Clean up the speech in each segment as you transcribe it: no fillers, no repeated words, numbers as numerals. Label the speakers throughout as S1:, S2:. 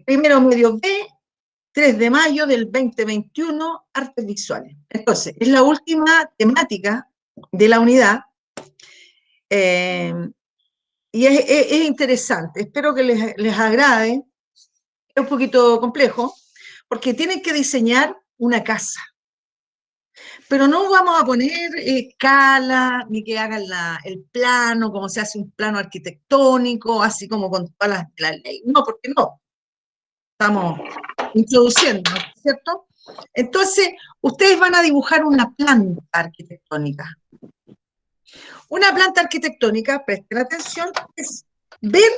S1: primero medio B, 3 de mayo del 2021, artes visuales. Entonces, es la última temática de la unidad, y es interesante. Espero que les agrade. Es un poquito complejo, porque tienen que diseñar una casa. Pero no vamos a poner escala, ni que hagan el plano, como se hace un plano arquitectónico, así como con todas las leyes. No, porque no. Estamos introduciendo, ¿cierto? Entonces, ustedes van a dibujar una planta arquitectónica. Una planta arquitectónica, presten atención, es ver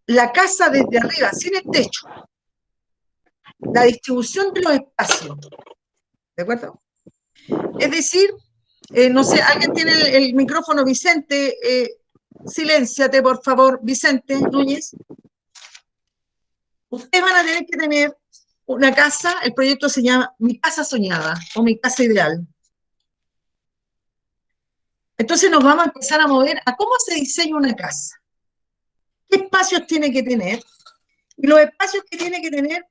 S1: la casa desde arriba, sin el techo. La distribución de los espacios. ¿De acuerdo? Es decir, no sé, ¿alguien tiene el micrófono? Vicente, silénciate, por favor, Vicente Núñez. Ustedes van a tener que tener una casa, el proyecto se llama Mi Casa Soñada o Mi Casa Ideal. Entonces nos vamos a empezar a mover a cómo se diseña una casa. ¿Qué espacios tiene que tener? Y los espacios que tiene que tener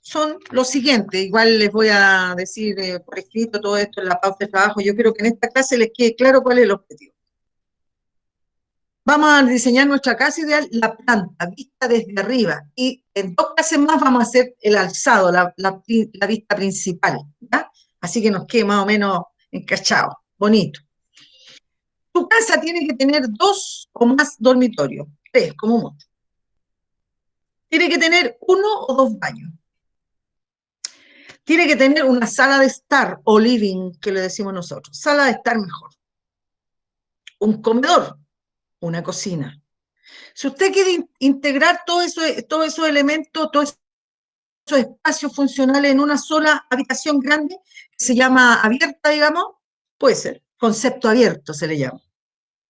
S1: son los siguientes. Igual les voy a decir por escrito todo esto en la pauta de trabajo. Yo quiero que en esta clase les quede claro cuál es el objetivo. Vamos a diseñar nuestra casa ideal, la planta, vista desde arriba. Y en 2 clases más vamos a hacer el alzado, la vista principal. ¿Ya? Así que nos quede más o menos encachado, bonito. Tu casa tiene que tener 2 o más dormitorios, 3 como mucho. Tiene que tener 1 o 2 baños. Tiene que tener una sala de estar o living, que le decimos nosotros. Sala de estar mejor. Un comedor, una cocina. Si usted quiere integrar todos esos elementos, todos esos espacios funcionales en una sola habitación grande, que se llama abierta, digamos, puede ser. Concepto abierto se le llama.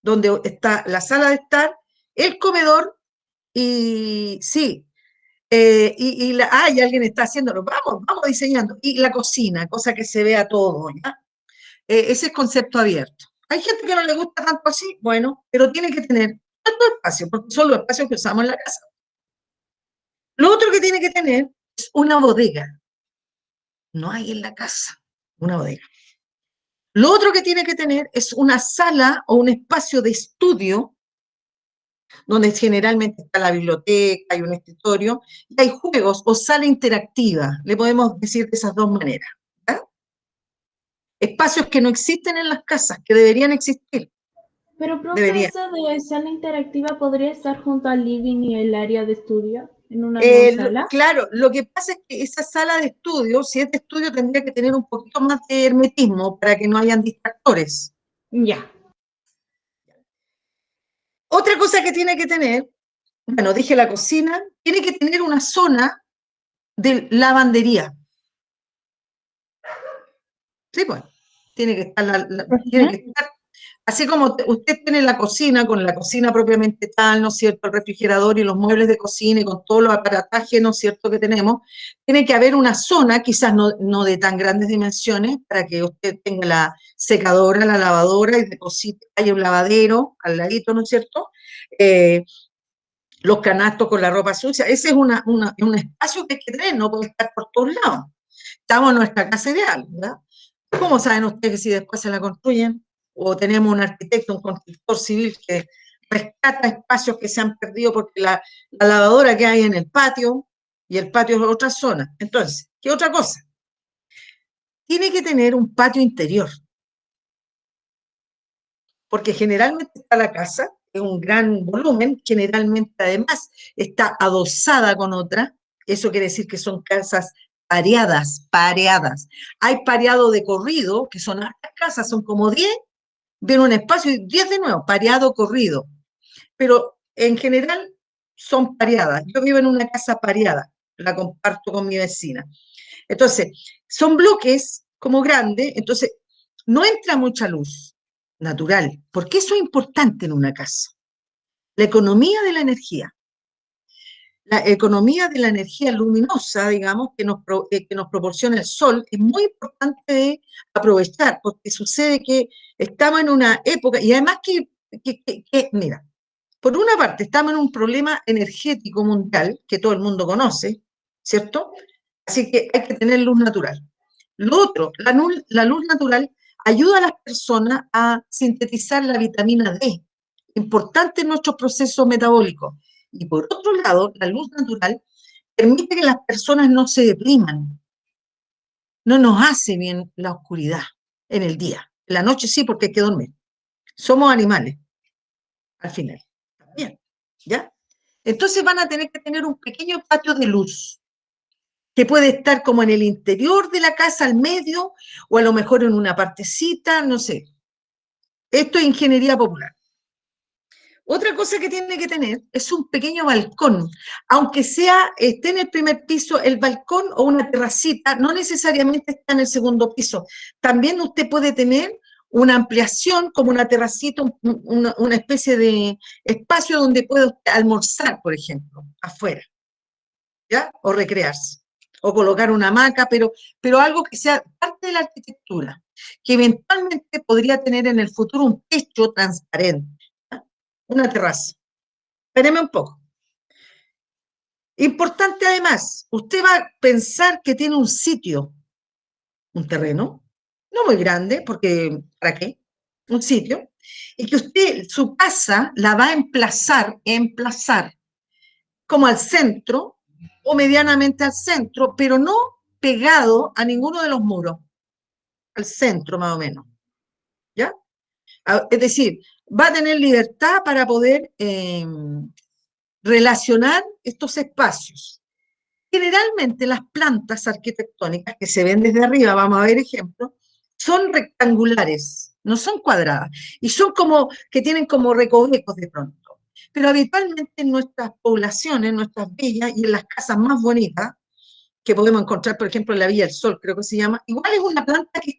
S1: Donde está la sala de estar, el comedor y sí, y alguien está haciéndolo, vamos diseñando, y la cocina, cosa que se vea todo, ¿ya? Ese es concepto abierto. Hay gente que no le gusta tanto así, bueno, pero tiene que tener tanto espacio, porque son los espacios que usamos en la casa. Lo otro que tiene que tener es una bodega. No hay en la casa una bodega. Lo otro que tiene que tener es una sala o un espacio de estudio donde generalmente está la biblioteca, hay un escritorio, y hay juegos o sala interactiva, le podemos decir de esas 2 maneras. ¿Ya? Espacios que no existen en las casas, que deberían existir.
S2: Pero, profe, ¿eso de sala interactiva podría estar junto al living y el área de estudio en una misma sala?
S1: Claro, lo que pasa es que esa sala de estudio, si es de estudio, tendría que tener un poquito más de hermetismo para que no hayan distractores.
S2: Ya.
S1: Otra cosa que tiene que tener, bueno, dije la cocina, tiene que tener una zona de lavandería. Sí, pues, tiene que estar, tiene que estar, así como usted tiene la cocina, con la cocina propiamente tal, ¿no es cierto?, el refrigerador y los muebles de cocina y con todos los aparatajes, ¿no es cierto?, que tenemos, tiene que haber una zona, quizás no de tan grandes dimensiones, para que usted tenga la secadora, la lavadora, y de cocina hay un lavadero al ladito, ¿no es cierto?, los canastos con la ropa sucia. Ese es un espacio que hay que tener, no puede estar por todos lados. Estamos en nuestra casa ideal, ¿verdad? ¿Cómo saben ustedes que si después se la construyen? O tenemos un arquitecto, un constructor civil que rescata espacios que se han perdido porque la lavadora que hay en el patio, y el patio es otra zona. Entonces, ¿qué otra cosa? Tiene que tener un patio interior. Porque generalmente está la casa, es un gran volumen, generalmente además está adosada con otra, eso quiere decir que son casas pareadas. Hay pareado de corrido, que son hartas casas, son como 10, ven un espacio y 10 de nuevo, pareado corrido. Pero en general son pareadas. Yo vivo en una casa pareada, la comparto con mi vecina. Entonces, son bloques como grandes, entonces no entra mucha luz natural, porque eso es importante en una casa. La economía de la energía. La economía de la energía luminosa, digamos, que nos proporciona el sol, es muy importante de aprovechar, porque sucede que estamos en una época, y además mira, por una parte, estamos en un problema energético mundial que todo el mundo conoce, ¿cierto? Así que hay que tener luz natural. Lo otro, la luz natural ayuda a las personas a sintetizar la vitamina D, importante en nuestros procesos metabólicos. Y por otro lado, la luz natural permite que las personas no se depriman, no nos hace bien la oscuridad en el día. En la noche sí, porque hay que dormir. Somos animales, al final. Bien, ¿ya? Entonces van a tener que tener un pequeño patio de luz, que puede estar como en el interior de la casa, al medio, o a lo mejor en una partecita, no sé. Esto es ingeniería popular. Otra cosa que tiene que tener es un pequeño balcón, aunque sea, esté en el primer piso, el balcón o una terracita, no necesariamente está en el segundo piso. También usted puede tener una ampliación como una terracita, una especie de espacio donde puede almorzar, por ejemplo, afuera, ¿ya? O recrearse, o colocar una hamaca, pero algo que sea parte de la arquitectura, que eventualmente podría tener en el futuro un techo transparente, ¿ya? Una terraza. Espéreme un poco. Importante además, usted va a pensar que tiene un sitio, un terreno, no muy grande, porque ¿para qué? Un sitio, y que usted, su casa, la va a emplazar como al centro o medianamente al centro, pero no pegado a ninguno de los muros, al centro más o menos, ¿ya? Es decir, va a tener libertad para poder relacionar estos espacios. Generalmente las plantas arquitectónicas que se ven desde arriba, vamos a ver ejemplos, son rectangulares, no son cuadradas, y son como que tienen como recovecos de pronto. Pero habitualmente en nuestras poblaciones, en nuestras villas y en las casas más bonitas, que podemos encontrar, por ejemplo, en la Villa del Sol, creo que se llama, igual es una planta que es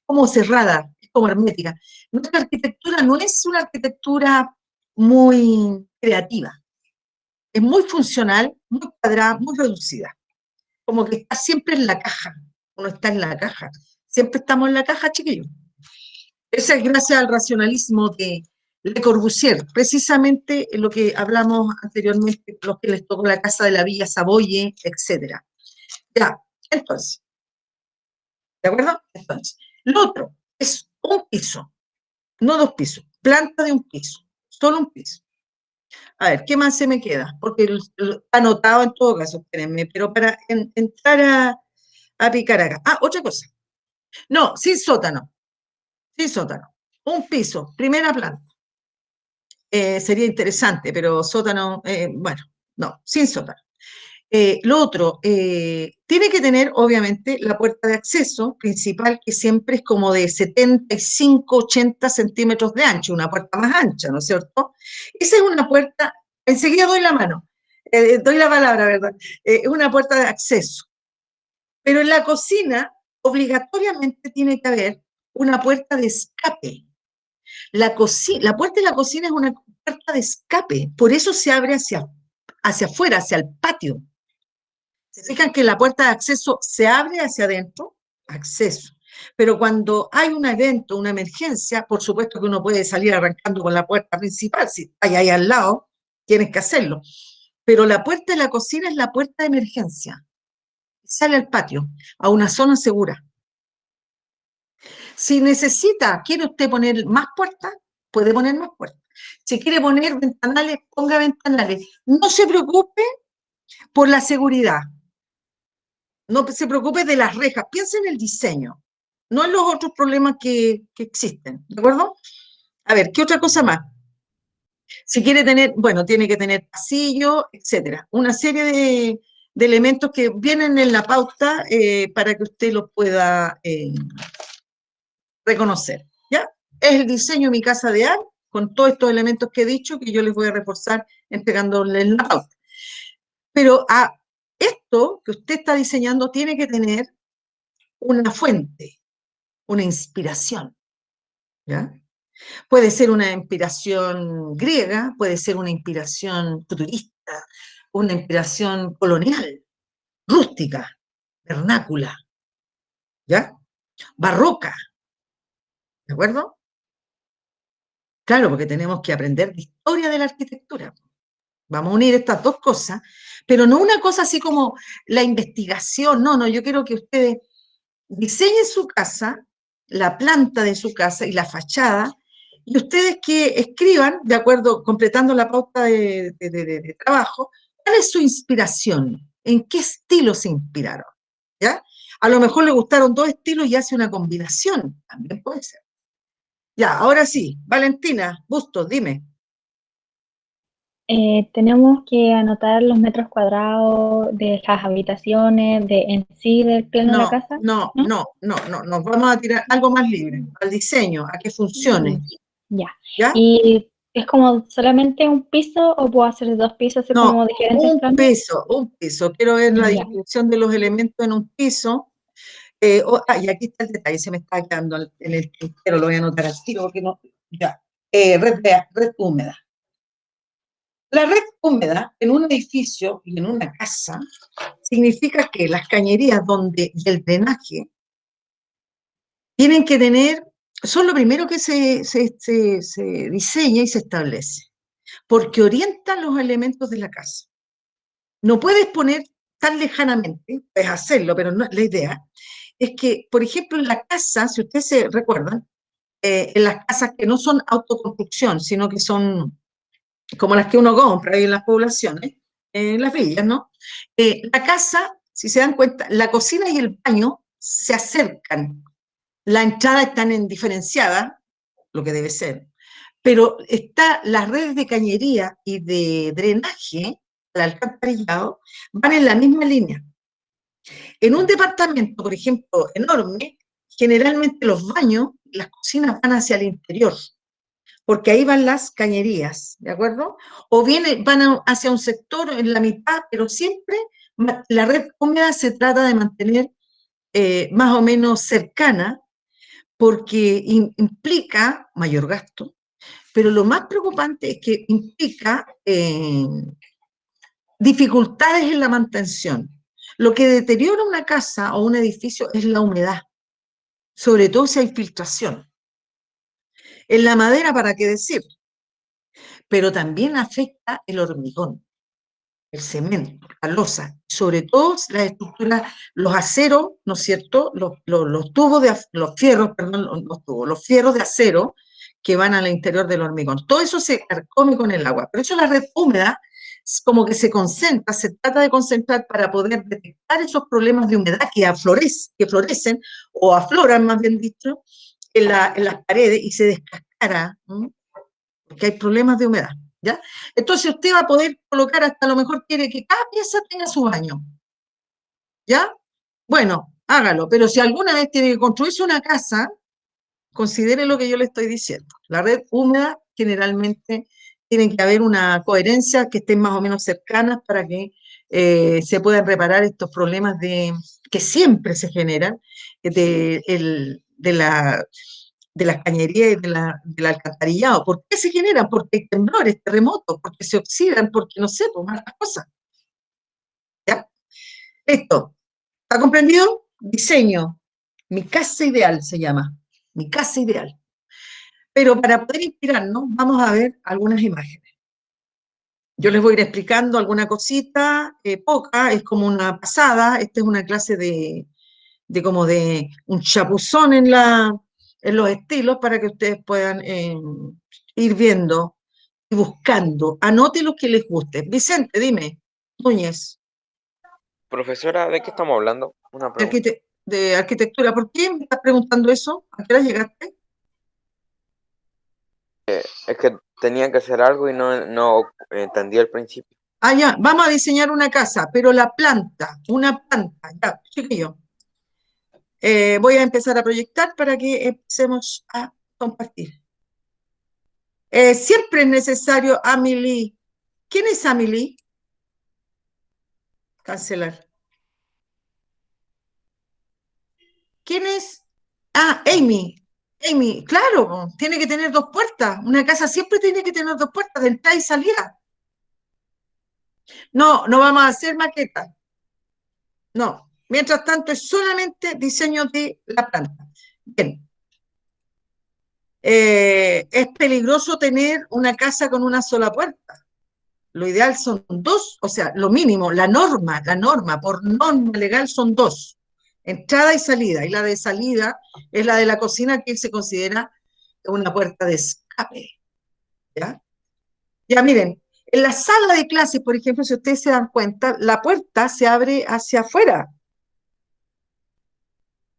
S1: como cerrada, es como hermética. Nuestra arquitectura no es una arquitectura muy creativa, es muy funcional, muy cuadrada, muy reducida, como que está siempre en la caja, uno está en la caja, siempre estamos en la caja, chiquillos. Esa es gracias al racionalismo de Le Corbusier, precisamente lo que hablamos anteriormente, los que les tocó la casa de la Villa Savoye, etcétera. Ya, entonces, ¿de acuerdo? Entonces, lo otro es un piso, no dos pisos, planta de un piso, solo un piso. A ver, ¿qué más se me queda? Porque está anotado en todo caso, espérenme, pero para entrar a picar acá. Ah, otra cosa. No, sin sótano. Un piso, primera planta. Sería interesante, pero sótano, bueno, no, sin sótano. Lo otro, tiene que tener obviamente la puerta de acceso principal, que siempre es como de 75, 80 centímetros de ancho, una puerta más ancha, ¿no es cierto? Esa es una puerta, enseguida doy la mano, doy la palabra, ¿verdad? Es una puerta de acceso. Pero en la cocina, obligatoriamente tiene que haber una puerta de escape. La puerta de la cocina es una puerta de escape, por eso se abre hacia afuera, hacia el patio. Se fijan que la puerta de acceso se abre hacia adentro, acceso. Pero cuando hay un evento, una emergencia, por supuesto que uno puede salir arrancando con la puerta principal, si hay ahí al lado, tienes que hacerlo. Pero la puerta de la cocina es la puerta de emergencia. Sale al patio, a una zona segura. Si necesita, quiere usted poner más puertas, puede poner más puertas. Si quiere poner ventanales, ponga ventanales. No se preocupe por la seguridad. No se preocupe de las rejas, piense en el diseño, no en los otros problemas que existen, ¿de acuerdo? A ver, ¿qué otra cosa más? Si quiere tener, bueno, tiene que tener pasillo, etcétera. Una serie de elementos que vienen en la pauta para que usted los pueda reconocer, ¿ya? Es el diseño de mi casa de arte, con todos estos elementos que he dicho, que yo les voy a reforzar entregándoles la pauta. Pero a esto que usted está diseñando tiene que tener una fuente, una inspiración, ¿ya? Puede ser una inspiración griega, puede ser una inspiración futurista, una inspiración colonial, rústica, vernácula, ¿ya? Barroca, ¿de acuerdo? Claro, porque tenemos que aprender de historia de la arquitectura. Vamos a unir estas dos cosas, pero no una cosa así como la investigación, no, no, yo quiero que ustedes diseñen su casa, la planta de su casa y la fachada, y ustedes que escriban, de acuerdo, completando la pauta de trabajo, cuál es su inspiración, en qué estilo se inspiraron, ¿ya? A lo mejor le gustaron dos estilos y hace una combinación, también puede ser. Ya, ahora sí, Valentina, Bustos, dime.
S3: Tenemos que anotar los metros cuadrados de las habitaciones, de en sí del plano de la
S1: No,
S3: casa,
S1: no,
S3: ¿no?
S1: no, no, no, nos vamos a tirar algo más libre, al diseño, a que
S3: Mm,
S1: funcione,
S3: ya.
S1: ¿ya?
S3: ¿Y es como solamente un piso o puedo hacer dos pisos, así
S1: No,
S3: como diferentes planos?
S1: un piso. Quiero ver la
S3: Ya.
S1: distribución de los elementos en un piso. Y aquí está el detalle, se me está quedando en el tintero, lo voy a anotar al tiro porque no. Ya. Red húmeda. La red húmeda en un edificio y en una casa significa que las cañerías donde y el drenaje tienen que tener, son lo primero que se diseña y se establece, porque orientan los elementos de la casa. No puedes poner tan lejanamente, puedes hacerlo, pero no es la idea. Es que, por ejemplo, en la casa, si ustedes se recuerdan, en las casas que no son autoconstrucción, sino que son como las que uno compra ahí en las poblaciones, en las villas, ¿no? La casa, si se dan cuenta, la cocina y el baño se acercan. La entrada están en diferenciada, lo que debe ser, pero está las redes de cañería y de drenaje, el alcantarillado, van en la misma línea. En un departamento, por ejemplo, enorme, generalmente los baños, las cocinas van hacia el interior, porque ahí van las cañerías, ¿de acuerdo? O bien hacia un sector en la mitad, pero siempre la red húmeda se trata de mantener más o menos cercana, porque implica mayor gasto, pero lo más preocupante es que implica dificultades en la mantención. Lo que deteriora una casa o un edificio es la humedad, sobre todo si hay filtración. En la madera, ¿para qué decir? Pero también afecta el hormigón, el cemento, la losa, sobre todo las estructuras, los aceros, ¿no es cierto? Los tubos los fierros, perdón, los tubos, los fierros de acero que van al interior del hormigón. Todo eso se carcome con el agua. Por eso la red húmeda como que se concentra, se trata de concentrar para poder detectar esos problemas de humedad que florecen o afloran, más bien dicho, en las paredes y se descascara, ¿no? Porque hay problemas de humedad, ¿ya? Entonces usted va a poder colocar, hasta a lo mejor quiere que cada pieza tenga su baño, ¿ya? Bueno, hágalo, pero si alguna vez tiene que construirse una casa, considere lo que yo le estoy diciendo. La red húmeda generalmente tiene que haber una coherencia que estén más o menos cercanas para que se puedan reparar estos problemas que siempre se generan de las cañerías y del alcantarillado. ¿Por qué se generan? Porque hay temblores, terremotos, porque se oxidan, porque no sé, pues más cosas. ¿Ya? Esto, ¿está comprendido? Diseño. Mi casa ideal se llama. Mi casa ideal. Pero para poder inspirarnos, vamos a ver algunas imágenes. Yo les voy a ir explicando alguna cosita, poca, es como una pasada. Esta es una clase de como de un chapuzón en los estilos para que ustedes puedan ir viendo y buscando. Anote lo que les guste. Vicente, dime, Núñez,
S4: Profesora, ¿de qué estamos hablando? Una pregunta.
S1: de arquitectura, ¿por qué me estás preguntando eso? ¿A qué hora llegaste?
S4: Es que tenía que hacer algo y no entendí al principio.
S1: Ah, ya, vamos a diseñar una casa, pero la planta, una planta, ya, chiquillo. Voy a empezar a proyectar para que empecemos a compartir. Siempre es necesario, Amelie. ¿Quién es Amelie? Cancelar. ¿Quién es? Ah, Amy. Amy, claro, tiene que tener dos puertas. Una casa siempre tiene que tener dos puertas, de entrada y salida. No, no vamos a hacer maqueta. No. Mientras tanto, es solamente diseño de la planta. Bien. Es peligroso tener una casa con una sola puerta. Lo ideal son dos, o sea, lo mínimo, la norma, por norma legal son dos, entrada y salida. Y la de salida es la de la cocina, que se considera una puerta de escape. ¿Ya? Ya miren, en la sala de clases, por ejemplo, si ustedes se dan cuenta, la puerta se abre hacia afuera,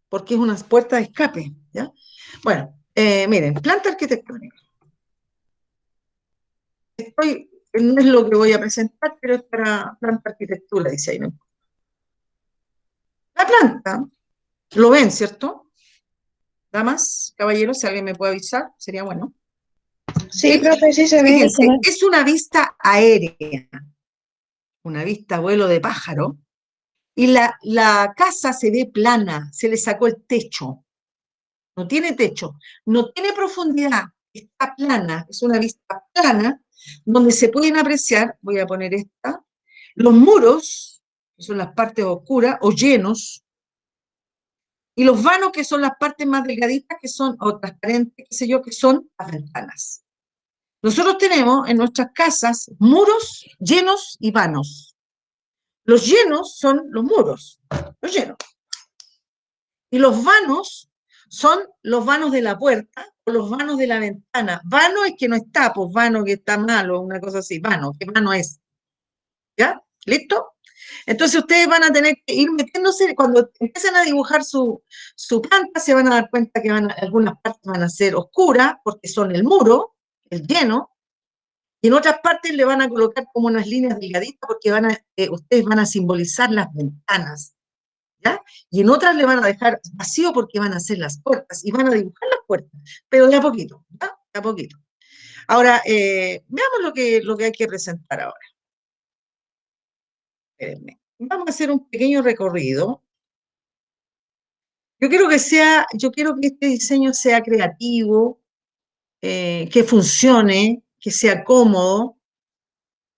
S1: porque es una puerta de escape. ¿Ya? Bueno, miren, planta arquitectónica. No es lo que voy a presentar, pero es para planta arquitectura, dice ahí, ¿no? La planta, lo ven, ¿cierto? Damas, caballeros, si alguien me puede avisar, sería bueno.
S5: Sí, profe, sí se ve.
S1: Fíjense, es una vista aérea, una vista a vuelo de pájaro, y la casa se ve plana, se le sacó el techo, no tiene techo, no tiene profundidad, está plana, es una vista plana, donde se pueden apreciar, voy a poner esta, los muros, que son las partes oscuras o llenos, y los vanos, que son las partes más delgaditas, que son, o transparentes, qué sé yo, que son las ventanas. Nosotros tenemos en nuestras casas muros llenos y vanos. Los llenos son los muros, los llenos. Y los vanos son los vanos de la puerta o los vanos de la ventana. Vano es que no está, pues vano que está malo, una cosa así. Vano, ¿qué vano es? ¿Ya? ¿Listo? Entonces ustedes van a tener que ir metiéndose, cuando empiecen a dibujar su planta, se van a dar cuenta que algunas partes van a ser oscuras, porque son el muro, el lleno, y en otras partes le van a colocar como unas líneas delgaditas, porque ustedes van a simbolizar las ventanas, ¿ya? Y en otras le van a dejar vacío, porque van a hacer las puertas, y van a dibujar las puertas, pero de a poquito, ¿ya? De a poquito. Ahora, veamos lo que hay que presentar ahora. Espérenme. Vamos a hacer un pequeño recorrido. Yo quiero que este diseño sea creativo, que funcione, que sea cómodo,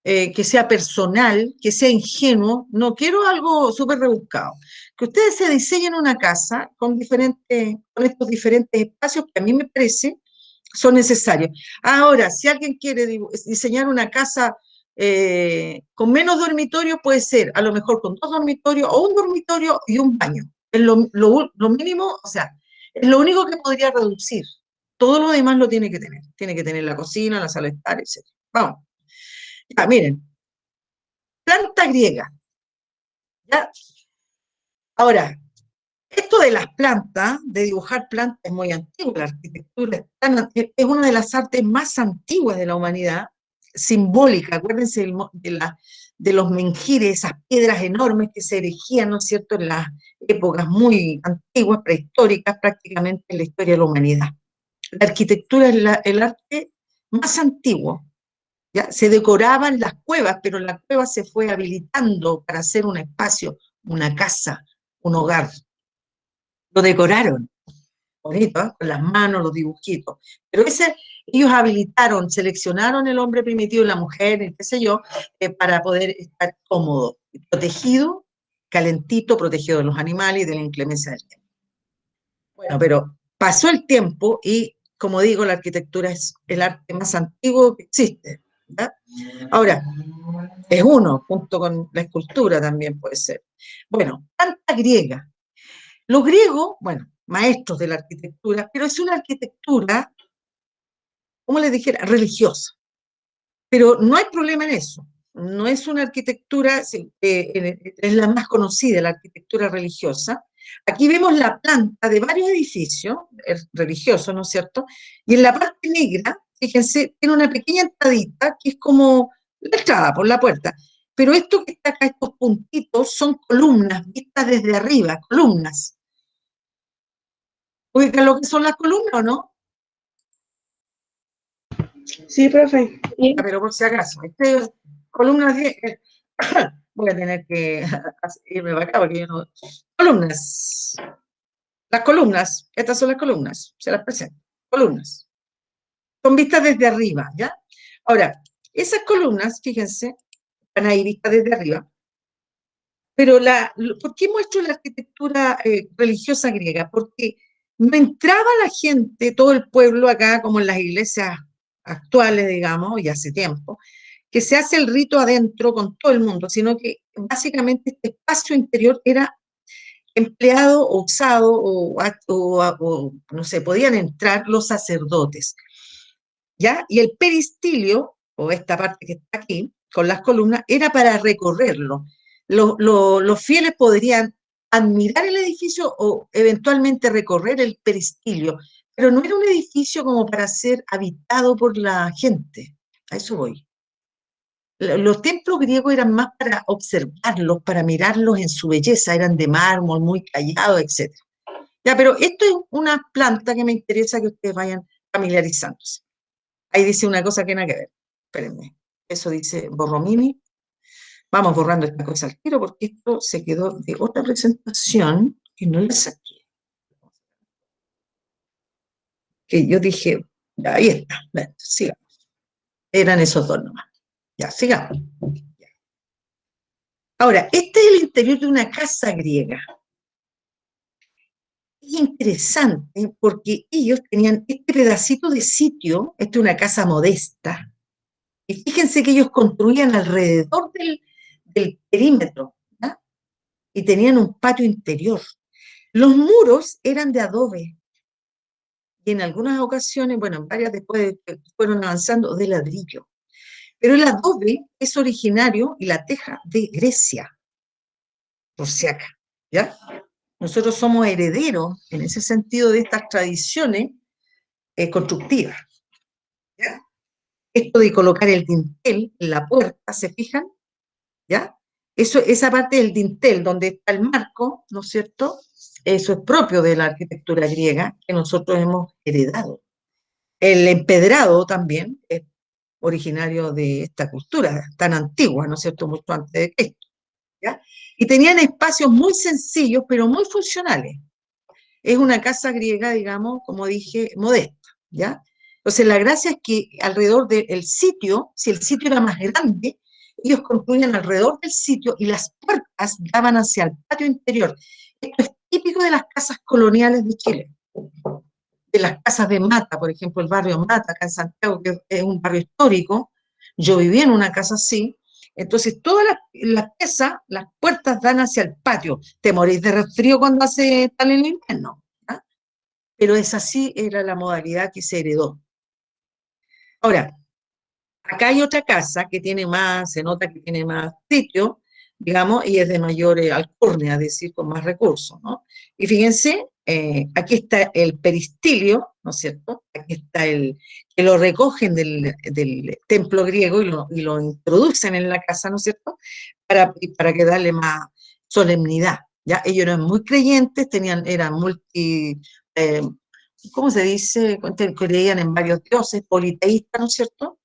S1: que sea personal, que sea ingenuo. No quiero algo súper rebuscado. Que ustedes se diseñen una casa con estos diferentes espacios que a mí me parece son necesarios. Ahora, si alguien quiere diseñar una casa con menos dormitorios, puede ser a lo mejor con 2 dormitorios o un dormitorio y un baño. Es lo mínimo, o sea, es lo único que podría reducir. Todo lo demás lo tiene que tener. Tiene que tener la cocina, la sala de estar, etc. Vamos. Ya, miren. Planta griega. ¿Ya? Ahora, esto de las plantas, de dibujar plantas, es muy antiguo. La arquitectura es una de las artes más antiguas de la humanidad, simbólica. Acuérdense de los menhires, esas piedras enormes que se erigían, ¿no es cierto?, en las épocas muy antiguas, prehistóricas, prácticamente en la historia de la humanidad. La arquitectura es el arte más antiguo. ¿Ya? Se decoraban las cuevas, pero la cueva se fue habilitando para hacer un espacio, una casa, un hogar. Lo decoraron, bonito, ¿eh? Con las manos, los dibujitos. Pero ellos habilitaron, seleccionaron el hombre primitivo y la mujer, qué sé yo, para poder estar cómodo, protegido, calentito, protegido de los animales y de la inclemencia del tiempo. Bueno, pero pasó el tiempo y, como digo, la arquitectura es el arte más antiguo que existe. ¿Ya? Ahora, es uno, junto con la escultura también puede ser. Bueno, planta griega. Los griegos, bueno, maestros de la arquitectura, pero es una arquitectura, como les dijera, religiosa. Pero no hay problema en eso. No es una arquitectura, es la más conocida, la arquitectura religiosa. Aquí vemos la planta de varios edificios religiosos, ¿no es cierto? Y en la parte negra, fíjense, tiene una pequeña entradita que es como la entrada por la puerta. Pero esto que está acá, estos puntitos, son columnas vistas desde arriba, columnas. ¿Ubican lo que son las columnas o no?
S5: Sí, profe.
S1: Pero por si acaso, columnas, voy a tener que irme para acá porque yo no. Columnas. Las columnas, estas son las columnas, se las presento. Columnas. Son vistas desde arriba, ¿ya? Ahora, esas columnas, fíjense, están ahí vistas desde arriba. Pero ¿por qué muestro la arquitectura religiosa griega? Porque no entraba la gente, todo el pueblo acá, como en las iglesias actuales, digamos, y hace tiempo, que se hace el rito adentro con todo el mundo, sino que básicamente este espacio interior era empleado o usado o, no sé, podían entrar los sacerdotes, ¿ya? Y el peristilio, o esta parte que está aquí, con las columnas, era para recorrerlo. Los fieles podrían admirar el edificio o eventualmente recorrer el peristilio, pero no era un edificio como para ser habitado por la gente. A eso voy. Los templos griegos eran más para observarlos, para mirarlos en su belleza, eran de mármol, muy callados, etc. Ya, pero esto es una planta que me interesa que ustedes vayan familiarizándose. Ahí dice una cosa que nada que ver. Espérenme. Eso dice Borromini. Vamos borrando esta cosa al tiro porque esto se quedó de otra presentación y no la saqué. Que yo dije, ya, ahí está, ven, sigamos. Eran esos dos nomás. Ya, sigamos. Ahora, este es el interior de una casa griega. Es interesante porque ellos tenían este pedacito de sitio, esta es una casa modesta, y fíjense que ellos construían alrededor del perímetro, ¿ya? Y tenían un patio interior. Los muros eran de adobe, y en algunas ocasiones, bueno, en varias después fueron avanzando, de ladrillo. Pero el adobe es originario y la teja de Grecia, por si acá, ¿ya? Nosotros somos herederos, en ese sentido, de estas tradiciones constructivas, ¿ya? Esto de colocar el dintel en la puerta, ¿se fijan? ¿Ya? Eso, esa parte del dintel, donde está el marco, ¿no es cierto? Eso es propio de la arquitectura griega que nosotros hemos heredado. El empedrado también es originario de esta cultura tan antigua, ¿no es cierto? Mucho antes de Cristo, ¿ya? Y tenían espacios muy sencillos, pero muy funcionales. Es una casa griega, digamos, como dije, modesta, ¿ya? Entonces, la gracia es que alrededor del sitio, si el sitio era más grande, ellos construían alrededor del sitio y las puertas daban hacia el patio interior. Esto es típico de las casas coloniales de Chile, de las casas de Mata, por ejemplo, el barrio Mata, acá en Santiago, que es un barrio histórico. Yo viví en una casa así. Entonces, todas las piezas, las puertas dan hacia el patio. Te morís de resfrío cuando hace tal en el invierno, ¿ya? Pero esa sí era la modalidad que se heredó. Ahora, acá hay otra casa que tiene más, se nota que tiene más sitio, digamos, y es de mayor alcurnia, es decir, con más recursos, ¿no? Y fíjense, aquí está el peristilio, ¿no es cierto? Aquí está que lo recogen del templo griego y lo introducen en la casa, ¿no es cierto? Para que darle más solemnidad, ¿ya? Ellos eran muy creyentes, eran eh, ¿cómo se dice? Creían en varios dioses, politeístas, ¿no es cierto?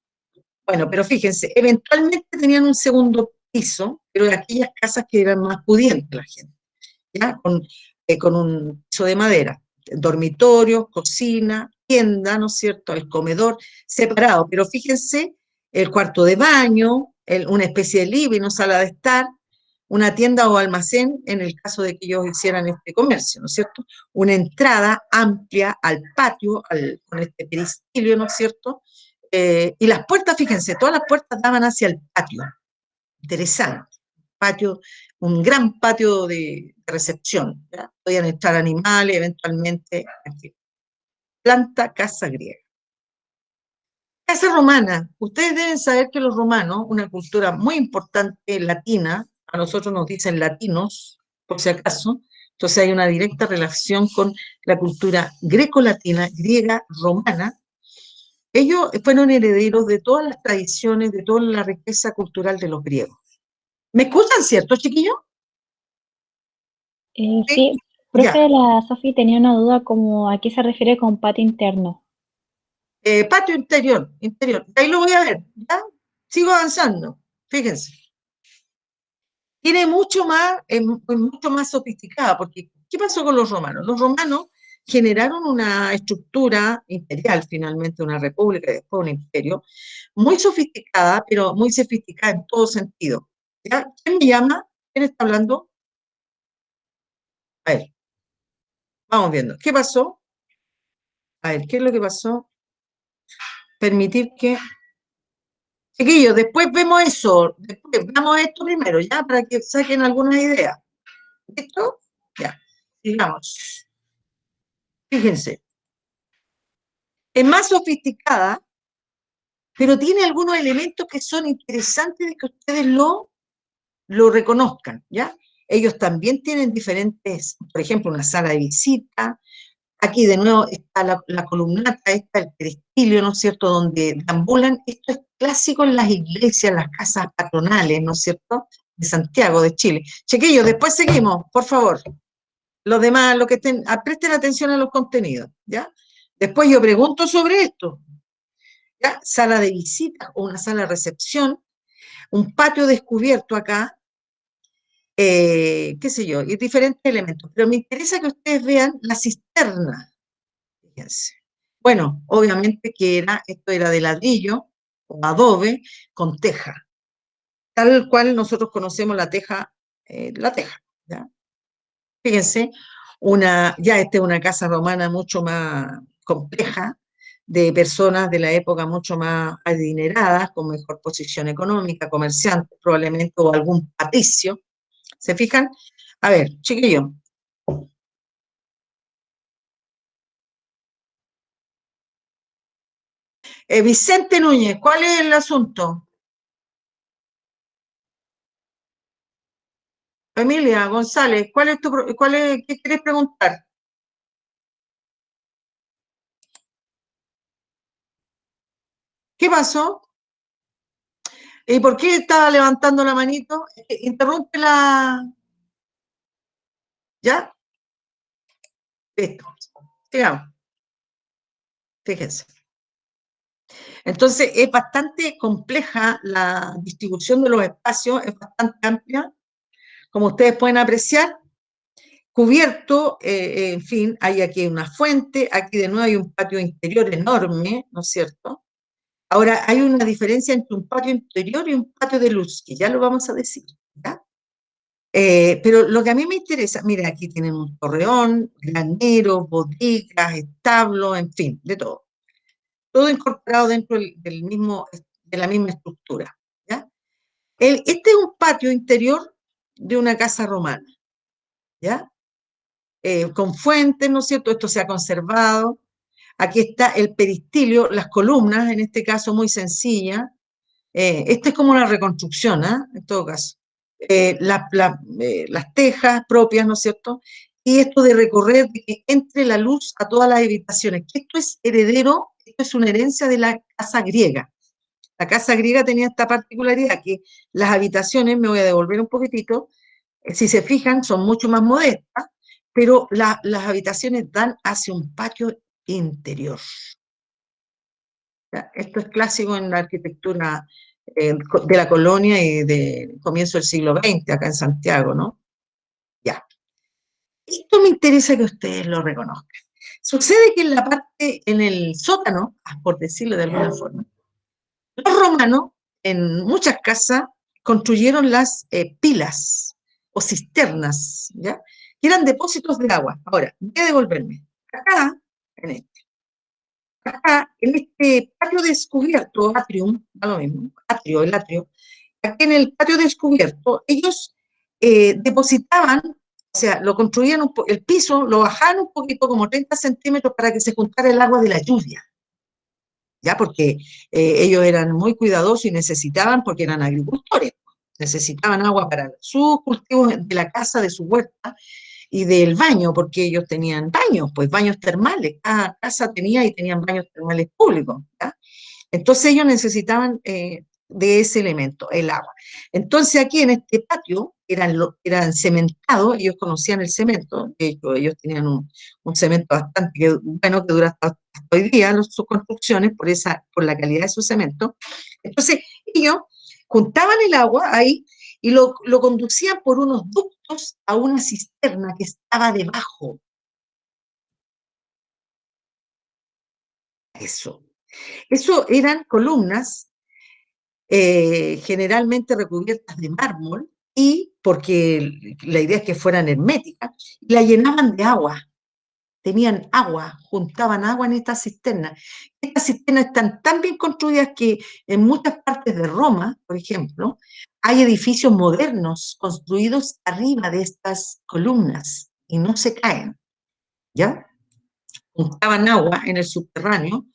S1: Bueno, pero fíjense, eventualmente tenían un segundo piso, pero en aquellas casas que eran más pudientes la gente, ¿ya? Con un piso de madera, dormitorio, cocina, tienda, ¿no es cierto?, el comedor separado, pero fíjense, el cuarto de baño, una especie de living o sala de estar, una tienda o almacén en el caso de que ellos hicieran este comercio, ¿no es cierto? Una entrada amplia al patio, con este peristilio, ¿no es cierto? Y las puertas, fíjense, todas las puertas daban hacia el patio. Interesante. Patio, un gran patio de recepción, ¿ya? Podían entrar animales, eventualmente, en fin. Planta casa griega. Casa romana. Ustedes deben saber que los romanos, una cultura muy importante latina, a nosotros nos dicen latinos, por si acaso, entonces hay una directa relación con la cultura greco-latina, griega, romana. Ellos fueron herederos de todas las tradiciones, de toda la riqueza cultural de los griegos. ¿Me escuchan, cierto, chiquillos?
S3: Sí,
S1: Ya.
S3: profe, la Sofi tenía una duda como a qué se refiere con patio interno.
S1: Patio interior, interior. Ahí lo voy a ver, ¿ya? Sigo avanzando. Fíjense. Tiene mucho más sofisticada, porque ¿qué pasó con los romanos? Los romanos generaron una estructura imperial, finalmente una república y después un imperio, muy sofisticada, pero muy sofisticada en todo sentido. ¿Ya? ¿Quién me llama? ¿Quién está hablando? A ver, vamos viendo. ¿Qué pasó? A ver, ¿qué es lo que pasó? Permitir que... Chiquillos, después vemos eso, después veamos esto primero, ya, para que saquen alguna idea. ¿Listo? Ya, sigamos. Fíjense, es más sofisticada, pero tiene algunos elementos que son interesantes de que ustedes lo reconozcan, ¿ya? Ellos también tienen diferentes, por ejemplo, una sala de visita. Aquí de nuevo está la columnata, está el peristilio, ¿no es cierto?, donde deambulan. Esto es clásico en las iglesias, las casas patronales, ¿no es cierto?, de Santiago, de Chile. Chiquillos, después seguimos, por favor. Los demás, lo que estén, presten atención a los contenidos, ¿ya? Después yo pregunto sobre esto, ¿ya? Sala de visitas o una sala de recepción, un patio descubierto acá, qué sé yo, y diferentes elementos. Pero me interesa que ustedes vean la cisterna. Fíjense. Bueno, obviamente que esto era de ladrillo o adobe con teja, tal cual nosotros conocemos la teja, ¿ya? Fíjense, ya esta es una casa romana mucho más compleja, de personas de la época mucho más adineradas, con mejor posición económica, comerciantes probablemente, o algún patricio. ¿Se fijan? A ver, chiquillos. Vicente Núñez, ¿cuál es el asunto? Emilia González, ¿qué querés preguntar? ¿Qué pasó? ¿Y por qué estaba levantando la manito? Interrumpe la... ¿Ya? Listo. Sigamos. Fíjense. Entonces, es bastante compleja la distribución de los espacios, es bastante amplia, como ustedes pueden apreciar. Cubierto, en fin, hay aquí una fuente, aquí de nuevo hay un patio interior enorme, ¿no es cierto? Ahora, hay una diferencia entre un patio interior y un patio de luz, que ya lo vamos a decir, ¿ya? Pero lo que a mí me interesa, mira, aquí tienen un torreón, granero, bodegas, establo, en fin, de todo. Todo incorporado dentro de la misma estructura, ¿ya? Este es un patio interior de una casa romana, ¿ya? Con fuentes, ¿no es cierto? Esto se ha conservado. Aquí está el peristilio, las columnas, en este caso muy sencilla. Esta es como una reconstrucción, ¿ah? En todo caso. Las tejas propias, ¿no es cierto? Y esto de recorrer, de que entre la luz a todas las habitaciones, que esto es heredero, esto es una herencia de la casa griega. La casa griega tenía esta particularidad, que las habitaciones, me voy a devolver un poquitito, si se fijan, son mucho más modestas, pero las habitaciones dan hacia un patio interior. Esto es clásico en la arquitectura de la colonia y de comienzo del siglo XX, acá en Santiago, ¿no? Ya. Esto me interesa que ustedes lo reconozcan. Sucede que en el sótano, por decirlo de alguna forma, los romanos, en muchas casas, construyeron las pilas o cisternas, ¿ya? Que eran depósitos de agua. Ahora, voy a devolverme. Acá, en este patio descubierto, atrium, da lo mismo, el atrio, aquí en el patio descubierto, ellos depositaban, o sea, lo construían el piso, lo bajaban un poquito, como 30 centímetros, para que se juntara el agua de la lluvia, ¿ya? Porque ellos eran muy cuidadosos y necesitaban, porque eran agricultores, necesitaban agua para sus cultivos de la casa, de su huerta, y del baño, porque ellos tenían baños, pues baños termales, cada casa tenía y tenían baños termales públicos, ¿ya? Entonces ellos necesitaban de ese elemento, el agua. Entonces aquí en este patio eran cementados, ellos conocían el cemento, de hecho ellos tenían un cemento bastante bueno que dura hasta hoy día, sus construcciones, por la calidad de su cemento. Entonces ellos juntaban el agua ahí y lo conducían por unos ductos a una cisterna que estaba debajo. Eso eran columnas generalmente recubiertas de mármol, y porque la idea es que fueran herméticas, la llenaban de agua. tenían agua, juntaban agua en estas cisternas. Estas cisternas están tan bien construidas que en muchas partes de Roma, por ejemplo, hay edificios modernos construidos arriba de estas columnas y no se caen, ¿ya? Juntaban agua en el subterráneo,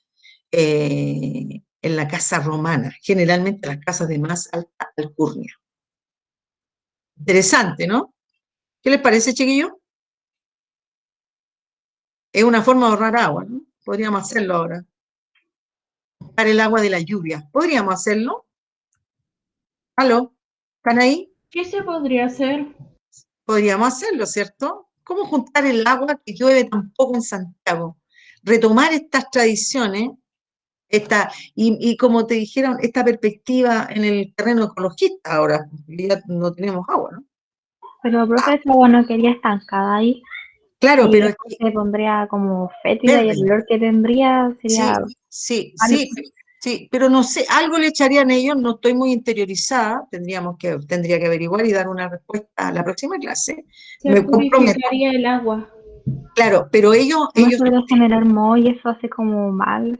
S1: en la casa romana, generalmente las casas de más alta alcurnia. Interesante, ¿no? ¿Qué les parece, chiquillo? Es una forma de ahorrar agua, ¿no? Podríamos hacerlo ahora. Para el agua de la lluvia. ¿Podríamos hacerlo? ¿Aló? ¿Están ahí?
S2: ¿Qué se podría hacer?
S1: Podríamos hacerlo, ¿cierto? ¿Cómo juntar el agua que llueve tan poco en Santiago? Retomar estas tradiciones, y como te dijeron, esta perspectiva en el terreno ecologista ahora, porque ya no tenemos agua, ¿no?
S3: Pero, profe, esa agua no quedaría estancada ahí.
S1: Claro,
S3: Y
S1: pero es
S3: después
S1: que
S3: se pondría como fétida y el
S1: verde.
S3: olor que tendría
S1: Sí,
S3: sería
S1: sí,
S3: malo.
S1: sí, pero no sé, algo le echarían ellos, no estoy muy interiorizada, tendría que averiguar y dar una respuesta a la próxima clase.
S2: Se
S1: Me comprometo,
S2: purificaría el agua.
S1: claro, pero
S3: No podría generar moho y eso hace como mal.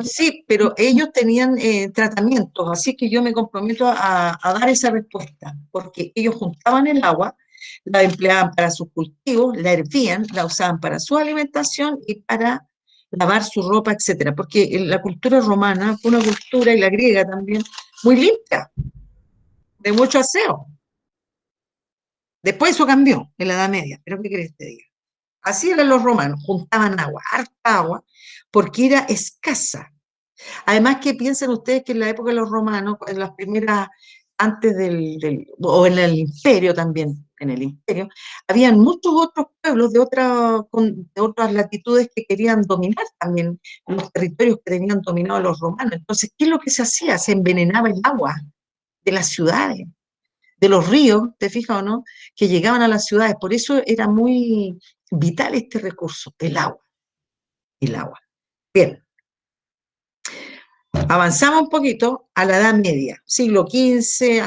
S1: sí, pero ellos tenían tratamientos, así que yo me comprometo a dar esa respuesta, porque ellos juntaban el agua, la empleaban para sus cultivos, la hervían, la usaban para su alimentación y para lavar su ropa, etcétera, porque la cultura romana fue una cultura, y la griega también, muy limpia, de mucho aseo. Después eso cambió en la Edad Media, pero ¿qué crees que te diga? Así eran los romanos, juntaban agua, harta agua, porque era escasa. Además, que piensen ustedes que en la época de los romanos, en las primeras, antes o en el imperio también, en el imperio, habían muchos otros pueblos de otras latitudes que querían dominar también los territorios que tenían dominados los romanos. Entonces, ¿qué es lo que se hacía? Se envenenaba el agua de las ciudades, de los ríos, ¿te fijas o no? Que llegaban a las ciudades. Por eso era muy vital este recurso, el agua. El agua. Bien. Avanzamos un poquito a la Edad Media, siglo XV,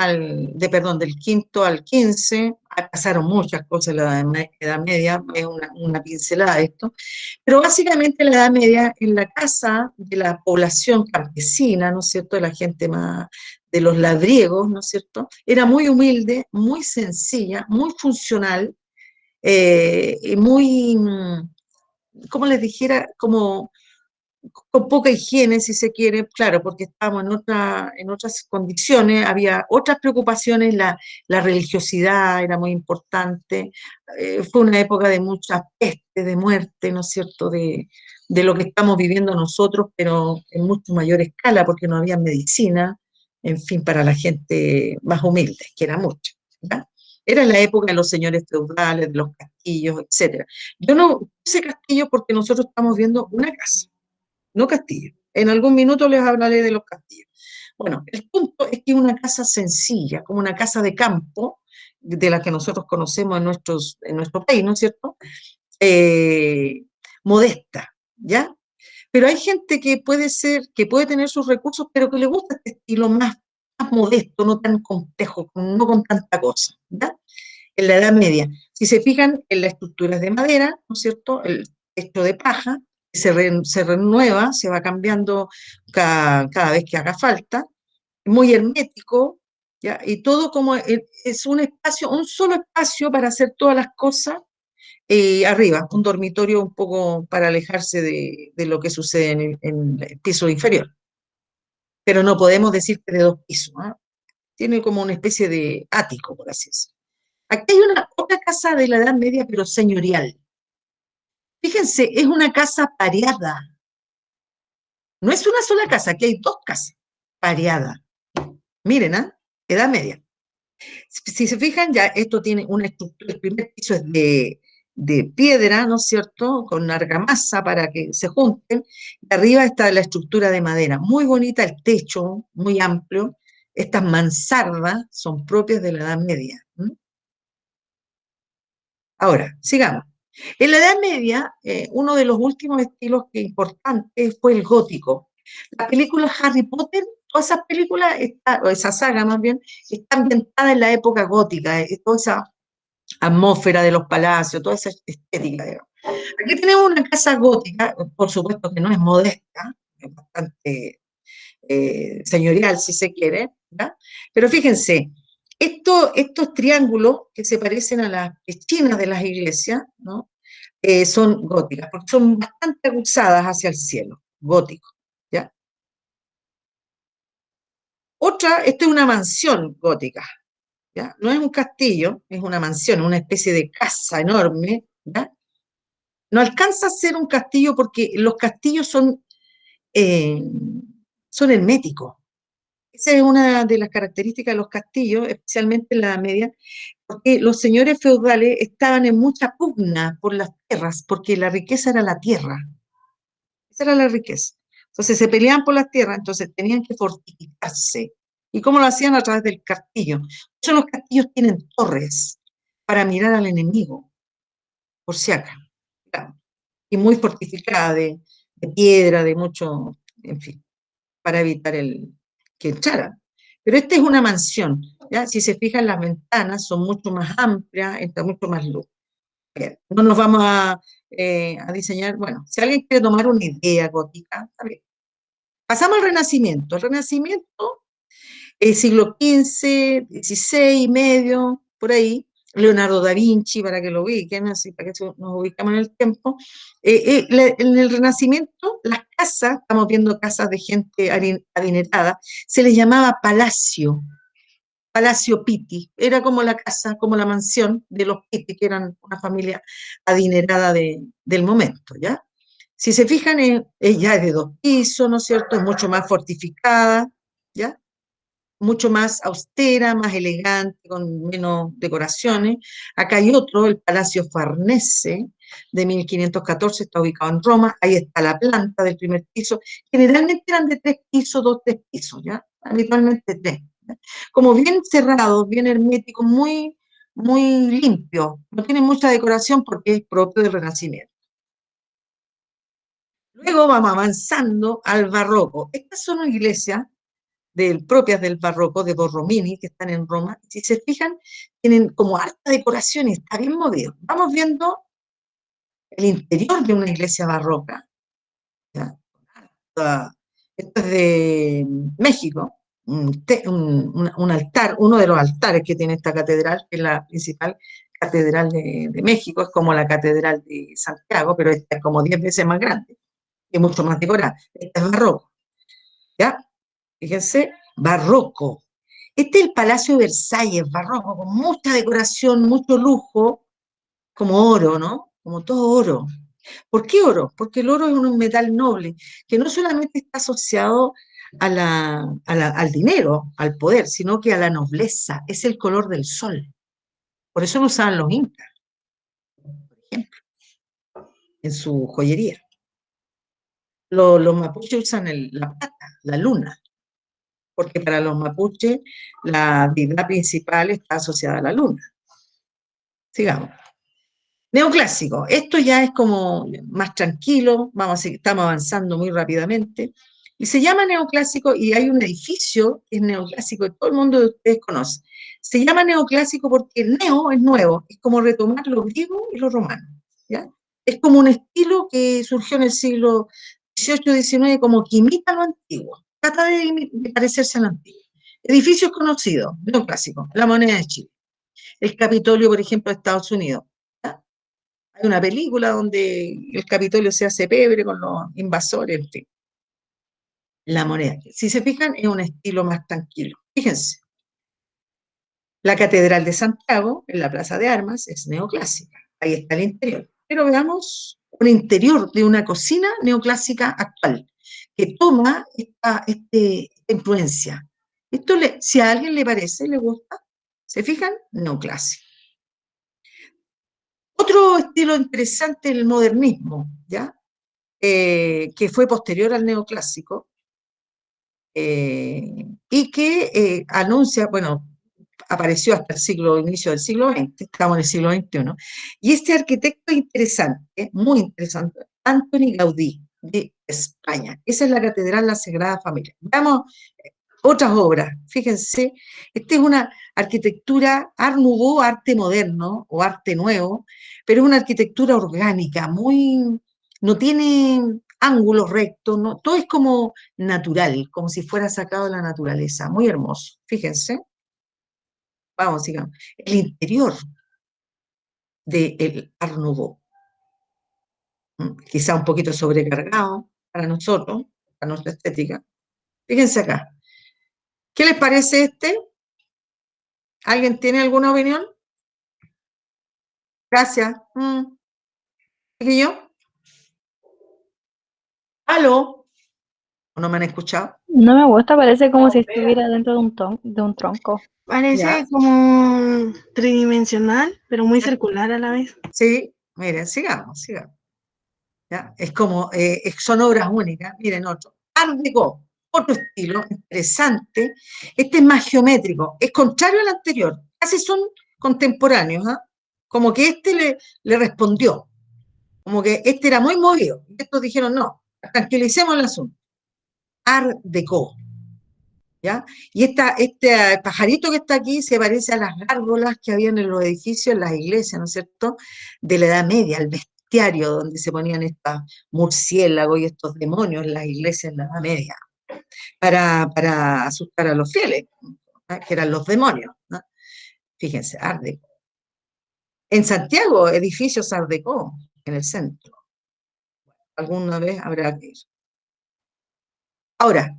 S1: del quinto al XV, pasaron muchas cosas en la Edad Media, es una pincelada de esto, pero básicamente la Edad Media, en la casa de la población campesina, ¿no es cierto?, de la gente más, de los labriegos, ¿no es cierto?, era muy humilde, muy sencilla, muy funcional, y muy, como les dijera, como con poca higiene, si se quiere, claro, porque estábamos en otras condiciones, había otras preocupaciones, la religiosidad era muy importante, fue una época de muchas pestes, de muerte, ¿no es cierto?, de lo que estamos viviendo nosotros, pero en mucho mayor escala, porque no había medicina, en fin, para la gente más humilde, que era mucha, ¿verdad? Era la época de los señores feudales, de los castillos, etcétera. Yo no puse castillo porque nosotros estamos viendo una casa, no castillo. En algún minuto les hablaré de los castillos. Bueno, el punto es que es una casa sencilla, como una casa de campo, de la que nosotros conocemos en nuestro país, ¿no es cierto? Eh, Modesta, ¿ya? Pero hay gente que puede tener sus recursos, pero que le gusta este estilo más modesto, no tan complejo, no con tanta cosa, ¿ya? En la Edad Media. Si se fijan en las estructuras de madera, ¿no es cierto? El techo de paja, se renueva, se va cambiando cada vez que haga falta, muy hermético, ¿ya? Y todo como es un espacio, un solo espacio para hacer todas las cosas, arriba, un dormitorio un poco para alejarse de lo que sucede en el piso inferior. Pero no podemos decir que de dos pisos, ¿ah? Tiene como una especie de ático, por así decirlo. Aquí hay otra casa de la Edad Media, pero señorial. Fíjense, es una casa pareada. No es una sola casa, aquí hay dos casas pareadas. Miren, ¿ah? Edad Media. Si se fijan, ya esto tiene una estructura, el primer piso es de piedra, ¿no es cierto?, con argamasa para que se junten, y arriba está la estructura de madera, muy bonita, el techo, muy amplio. Estas mansardas son propias de la Edad Media. Ahora, sigamos. En la Edad Media, uno de los últimos estilos importantes fue el gótico. La película Harry Potter, todas esas películas, o esa saga más bien, está ambientada en la época gótica, toda esa atmósfera de los palacios, toda esa estética, digamos. Aquí tenemos una casa gótica, por supuesto que no es modesta, es bastante señorial si se quiere, ¿ya? Pero fíjense, estos triángulos que se parecen a las esquinas de las iglesias, ¿no? Son góticas, porque son bastante aguzadas hacia el cielo, gótico, ¿ya? Otra, esta es una mansión gótica, ¿ya? No es un castillo, es una mansión, una especie de casa enorme, ¿ya? No alcanza a ser un castillo porque los castillos eh, son herméticos. Esa es una de las características de los castillos, especialmente en la Edad Media, porque los señores feudales estaban en mucha pugna por las tierras, porque la riqueza era la tierra. Esa era la riqueza. Entonces se peleaban por las tierras, entonces tenían que fortificarse. ¿Y cómo lo hacían? A través del castillo. Por eso los castillos tienen torres para mirar al enemigo, por si acaso. Claro. Y muy fortificada de piedra, de mucho, en fin, para evitar que entraran. Pero esta es una mansión, ¿ya? Si se fijan, las ventanas son mucho más amplias, entra mucho más luz. Bien, no nos vamos a diseñar, bueno, si alguien quiere tomar una idea gótica, está bien. Pasamos al Renacimiento. El Renacimiento, siglo XV, XVI y medio, por ahí, Leonardo da Vinci, para que lo ubiquen, así para que nos ubicamos en el tiempo. En el Renacimiento, las casas, estamos viendo casas de gente adinerada, se les llamaba palacio, Palacio Pitti, era como la casa, como la mansión de los Pitti, que eran una familia adinerada del momento, ¿ya? Si se fijan, ya es de 2 pisos, ¿no es cierto? Es mucho más fortificada, ¿ya? Mucho más austera, más elegante, con menos decoraciones. Acá hay otro, el Palacio Farnese, de 1514, está ubicado en Roma. Ahí está la planta del primer piso. Generalmente eran de 3 pisos, 2, 3 pisos, ¿ya? Habitualmente 3. ¿Ya? Como bien cerrado, bien hermético, muy, muy limpio. No tiene mucha decoración porque es propio del Renacimiento. Luego vamos avanzando al barroco. Estas son iglesias propias del barroco, de Borromini, que están en Roma. Si se fijan, tienen como harta decoración y está bien movido. Vamos viendo el interior de una iglesia barroca. ¿Ya? Esto es de México, un altar, uno de los altares que tiene esta catedral, que es la principal catedral de México, es como la catedral de Santiago, pero esta es como 10 veces más grande y mucho más decorada. Esta es barroco, ¿ya? Fíjense, barroco. Este es el Palacio de Versalles, barroco, con mucha decoración, mucho lujo, como oro, ¿no? Como todo oro. ¿Por qué oro? Porque el oro es un metal noble, que no solamente está asociado al dinero, al poder, sino que a la nobleza. Es el color del sol. Por eso lo usaban los incas, por ejemplo, en su joyería. Los mapuches usan la plata, la luna, porque para los mapuches la deidad principal está asociada a la luna. Sigamos. Neoclásico, esto ya es como más tranquilo, estamos avanzando muy rápidamente, y se llama neoclásico, y hay un edificio que es neoclásico, que todo el mundo de ustedes conoce. Se llama neoclásico porque el neo es nuevo, es como retomar lo griego y lo romano, ¿ya? Es como un estilo que surgió en el siglo XVIII-XIX, como que imita lo antiguo, trata de parecerse a lo antiguo. Edificios conocidos, neoclásicos, la moneda de Chile, el Capitolio, por ejemplo, de Estados Unidos. ¿Ya? Hay una película donde el Capitolio se hace pebre con los invasores, en fin. La moneda. Si se fijan, es un estilo más tranquilo. Fíjense, la Catedral de Santiago, en la Plaza de Armas, es neoclásica. Ahí está el interior. Pero veamos un interior de una cocina neoclásica actual, que toma esta influencia. Si a alguien le parece, le gusta, ¿se fijan? Neoclásico. Otro estilo interesante es el modernismo, ¿ya? Que fue posterior al neoclásico, y que anuncia, bueno, apareció hasta inicio del siglo XX, estamos en el siglo XXI, y este arquitecto interesante, muy interesante, Antoni Gaudí, de España. Esa es la Catedral de la Sagrada Familia. Veamos Otras obras, fíjense, esta es una arquitectura Art Nouveau, arte moderno o arte nuevo, pero es una arquitectura orgánica, muy, no tiene ángulos rectos, no, todo es como natural, como si fuera sacado de la naturaleza, muy hermoso, fíjense. Vamos, sigamos. El interior del Art Nouveau, quizá un poquito sobrecargado para nosotros, para nuestra estética. Fíjense acá. ¿Qué les parece este? ¿Alguien tiene alguna opinión? Gracias. ¿Y yo? ¿Aló? ¿O no me han escuchado?
S3: No me gusta, parece como si estuviera dentro de un tronco.
S5: Parece
S1: Ya.
S5: como tridimensional, pero muy circular a la vez.
S1: Sí, miren, sigamos, sigamos. ¿Ya? Es como, son obras únicas. Miren otro. Art Deco, otro estilo interesante. Este es más geométrico, es contrario al anterior. Casi son contemporáneos, ¿ah? Como que este le respondió, como que este era muy movido. Y estos dijeron, no, tranquilicemos el asunto. Art Deco. ¿Ya? Y este pajarito que está aquí se parece a las gárgolas que habían en los edificios, en las iglesias, ¿no es cierto?, de la Edad Media, el bestiario donde se ponían estos murciélagos y estos demonios en las iglesias en la Edad Media, para asustar a los fieles, ¿no? Que eran los demonios, ¿no? Fíjense, Art Deco. En Santiago, edificios Art Deco, en el centro. Alguna vez habrá que ir. Ahora,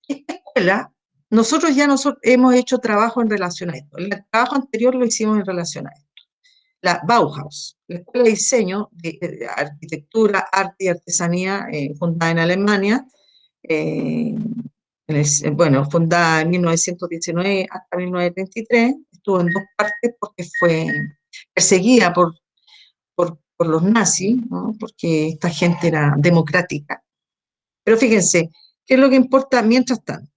S1: esta escuela, nosotros ya hemos hecho trabajo en relación a esto. El trabajo anterior lo hicimos en relación a esto. La Bauhaus, la escuela de diseño, de arquitectura, arte y artesanía, fundada en Alemania, bueno, fundada en 1919 hasta 1933, estuvo en dos partes porque fue perseguida por los nazis, ¿no? Porque esta gente era democrática. Pero fíjense, ¿qué es lo que importa mientras tanto?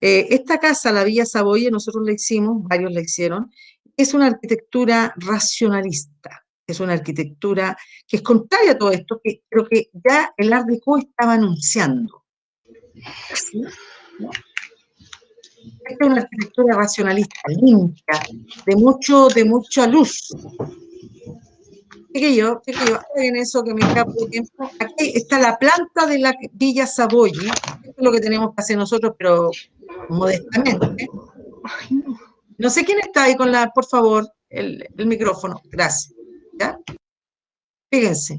S1: Esta casa, la Villa Savoye, nosotros la hicimos, varios la hicieron, es una arquitectura racionalista, es una arquitectura que es contraria a todo esto, que creo que ya el Art Deco estaba anunciando. ¿Sí? ¿No? Esta es una arquitectura racionalista, limpia, de mucha luz. Fíjate yo, en eso que me queda poco tiempo, aquí está la planta de la Villa Savoye, esto es lo que tenemos que hacer nosotros, pero modestamente. No sé quién está ahí con por favor, el micrófono. Gracias. ¿Ya? Fíjense,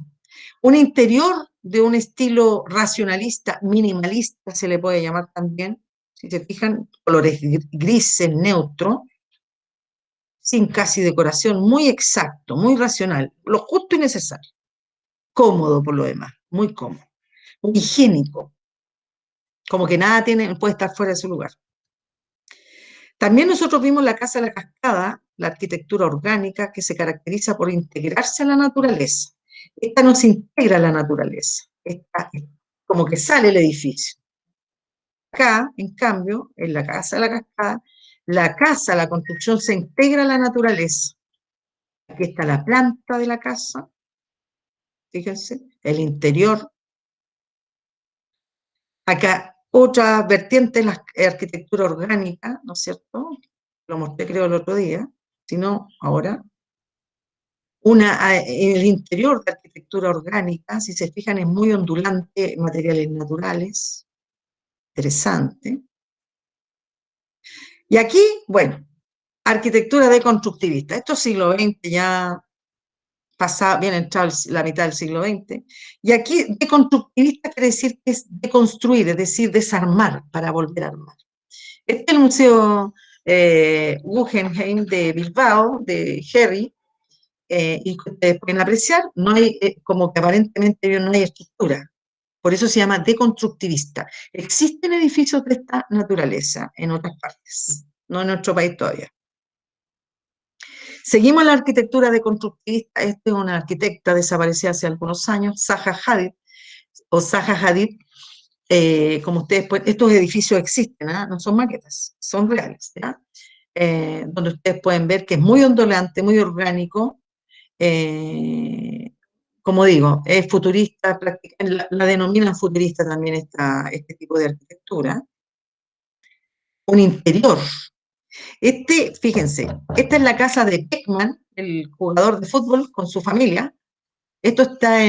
S1: un interior de un estilo racionalista, minimalista, se le puede llamar también, si se fijan, colores grises, neutros, sin casi decoración, muy exacto, muy racional, lo justo y necesario. Cómodo por lo demás, muy cómodo. Muy higiénico, como que nada puede estar fuera de su lugar. También nosotros vimos la Casa de la Cascada, la arquitectura orgánica que se caracteriza por integrarse a la naturaleza. Esta no se integra a la naturaleza, esta es como que sale el edificio. Acá, en cambio, en la Casa de la Cascada, la casa, la construcción se integra a la naturaleza. Aquí está la planta de la casa, fíjense, el interior. Acá otra vertiente es la arquitectura orgánica, ¿no es cierto? Lo mostré creo el otro día, si no, ahora. En el interior de arquitectura orgánica, si se fijan, es muy ondulante, materiales naturales, interesante. Y aquí, bueno, arquitectura deconstructivista. Esto es siglo XX, ya bien entrado la mitad del siglo XX. Y aquí deconstructivista quiere decir que es deconstruir, es decir, desarmar para volver a armar. Este es el Museo Guggenheim de Bilbao, de Herri, y ustedes pueden apreciar, no hay, como que aparentemente no hay estructura. Por eso se llama deconstructivista. Existen edificios de esta naturaleza en otras partes, no en nuestro país todavía. Seguimos la arquitectura deconstructivista. Esta es una arquitecta desaparecida hace algunos años, Zaha Hadid, o Zaha Hadid. Como ustedes pueden, estos edificios existen, ¿eh? No son maquetas, son reales, ¿ya? Donde ustedes pueden ver que es muy ondulante, muy orgánico. Como digo, es futurista, la denominan futurista también este tipo de arquitectura. un interior. Fíjense, esta es la casa de Beckman, el jugador de fútbol, con su familia. Esto está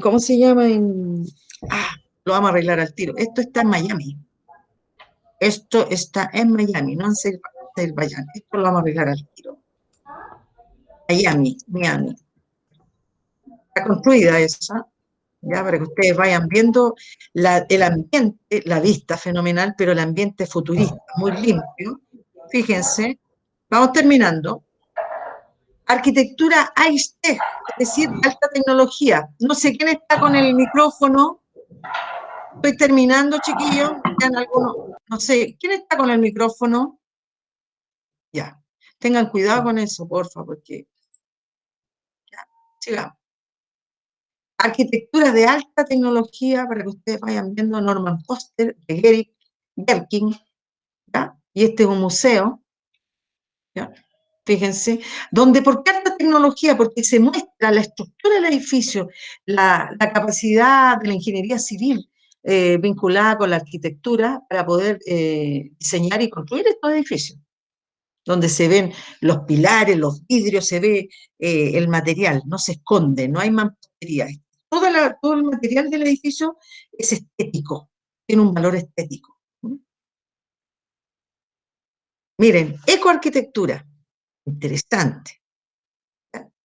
S1: ¿cómo se llama? Lo vamos a arreglar al tiro. Esto está en Miami. Esto está en Miami, no en Azerbaiyán. Esto lo vamos a arreglar al tiro. Miami. Está construida esa, ya para que ustedes vayan viendo el ambiente, la vista fenomenal, pero el ambiente futurista, muy limpio. Fíjense, vamos terminando. Arquitectura high-tech, es decir, alta tecnología. No sé quién está con el micrófono. Estoy terminando, chiquillos. No sé, ¿quién está con el micrófono? Ya, tengan cuidado con eso, porfa, porque... Ya, sigamos. Arquitectura de alta tecnología, para que ustedes vayan viendo Norman Foster, de Eric Gerking, ¿ya? Y este es un museo, ¿ya? Fíjense, donde ¿por qué alta tecnología? Porque se muestra la estructura del edificio, la capacidad de la ingeniería civil vinculada con la arquitectura para poder diseñar y construir estos edificios, donde se ven los pilares, los vidrios, se ve el material, no se esconde, no hay mampostería. Todo el material del edificio es estético, tiene un valor estético. Miren, ecoarquitectura, interesante.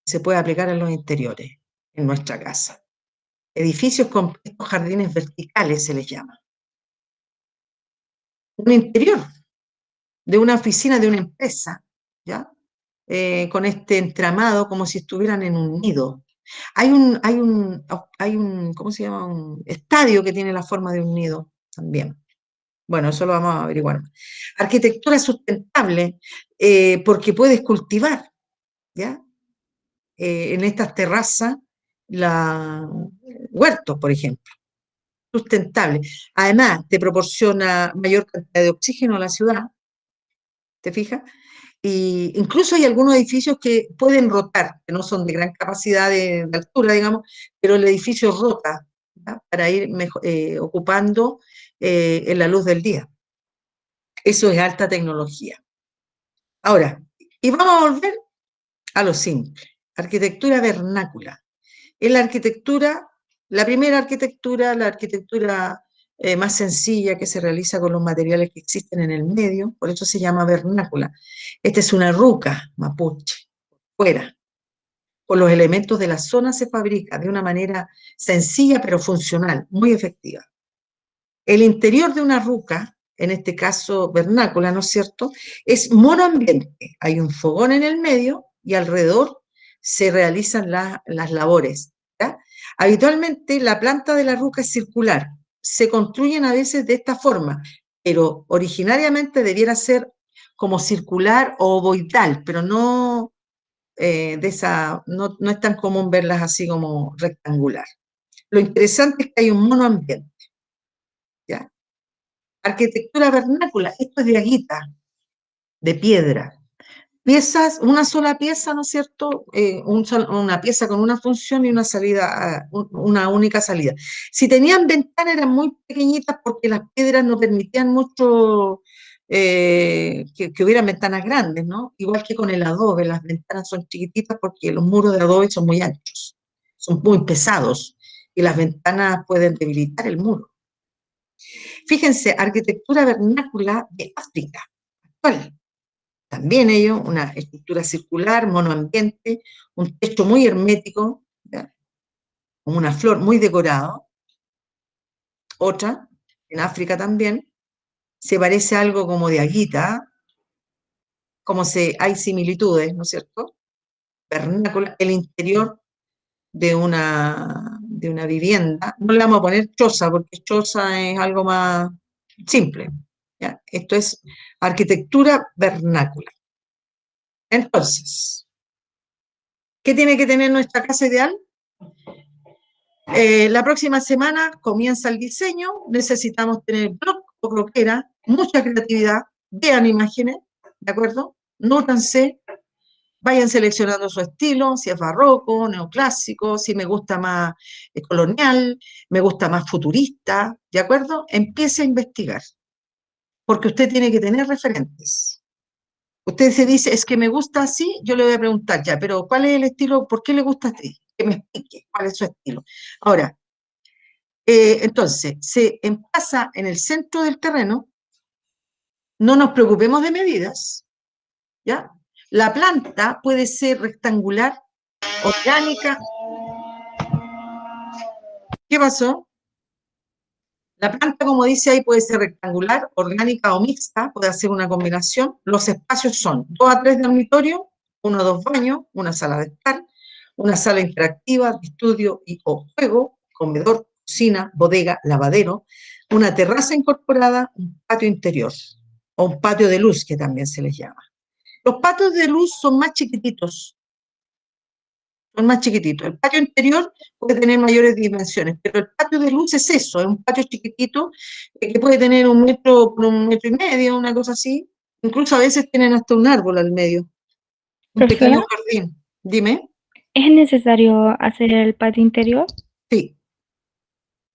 S1: Se puede aplicar en los interiores, en nuestra casa. Edificios con estos jardines verticales se les llama. Un interior de una oficina, de una empresa, ¿ya? Con este entramado como si estuvieran en un nido. ¿Cómo se llama? Un estadio que tiene la forma de un nido también. Bueno, eso lo vamos a averiguar. Arquitectura sustentable, porque puedes cultivar, ¿ya? En estas terrazas, huertos, por ejemplo, sustentable. Además, te proporciona mayor cantidad de oxígeno a la ciudad, ¿te fijas? Y incluso hay algunos edificios que pueden rotar, que no son de gran capacidad de altura, digamos, pero el edificio rota, ¿ya? Para ir ocupando en la luz del día. Eso es alta tecnología. Ahora, y vamos a volver a lo simple. Arquitectura vernácula. Es la primera arquitectura, la arquitectura más sencilla que se realiza con los materiales que existen en el medio, por eso se llama vernácula. Esta es una ruca mapuche, fuera. Con los elementos de la zona se fabrica de una manera sencilla pero funcional, muy efectiva. El interior de una ruca, en este caso vernácula, ¿no es cierto?, es monoambiente. Hay un fogón en el medio y alrededor se realizan las labores, ¿ya? Habitualmente la planta de la ruca es circular. Se construyen a veces de esta forma, pero originariamente debiera ser como circular o ovoidal, pero no, no es tan común verlas así como rectangular. Lo interesante es que hay un monoambiente, ¿ya? Arquitectura vernácula, esto es de aguita, de piedra. Piezas, una sola pieza, ¿no es cierto? Una pieza con una función y una salida, una única salida. Si tenían ventanas eran muy pequeñitas porque las piedras no permitían mucho que hubieran ventanas grandes, ¿no? Igual que con el adobe, las ventanas son chiquititas porque los muros de adobe son muy anchos, son muy pesados y las ventanas pueden debilitar el muro. Fíjense, arquitectura vernácula de África, actual. También ello, una estructura circular, monoambiente, un techo muy hermético, ¿ya? Como una flor muy decorado. Otra, en África también, se parece a algo como de aguita, hay similitudes, ¿no es cierto? Vernácula, el interior de una vivienda. No le vamos a poner choza, porque choza es algo más simple, ¿ya? Esto es arquitectura vernácula. Entonces, ¿qué tiene que tener nuestra casa ideal? La próxima semana comienza el diseño, necesitamos tener blog o bloquera, mucha creatividad, vean imágenes, ¿de acuerdo? Nótanse, vayan seleccionando su estilo, si es barroco, neoclásico, si me gusta más colonial, me gusta más futurista, ¿de acuerdo? Empiece a investigar. porque usted tiene que tener referentes. Usted se dice, es que me gusta así, yo le voy a preguntar ya, pero ¿cuál es el estilo? ¿Por qué le gusta a usted? Que me explique cuál es su estilo. Ahora, entonces, se pasa en el centro del terreno, no nos preocupemos de medidas, ¿ya? La planta puede ser rectangular, orgánica. ¿Qué pasó? La planta, como dice ahí, puede ser rectangular, orgánica o mixta, puede hacer una combinación. Los espacios son 2 a 3 dormitorios, 1 a 2 baños, una sala de estar, una sala interactiva de estudio y o juego, comedor, cocina, bodega, lavadero, una terraza incorporada, un patio interior o un patio de luz, que también se les llama. Los patios de luz son más chiquititos, son más chiquititos. El patio interior puede tener mayores dimensiones, pero el patio de luz es eso, es un patio chiquitito que puede tener 1 metro por 1,5 metros, una cosa así. Incluso a veces tienen hasta un árbol al medio, un pequeño
S3: Profesora,
S1: jardín. Dime.
S3: ¿es necesario hacer el patio interior?
S1: Sí,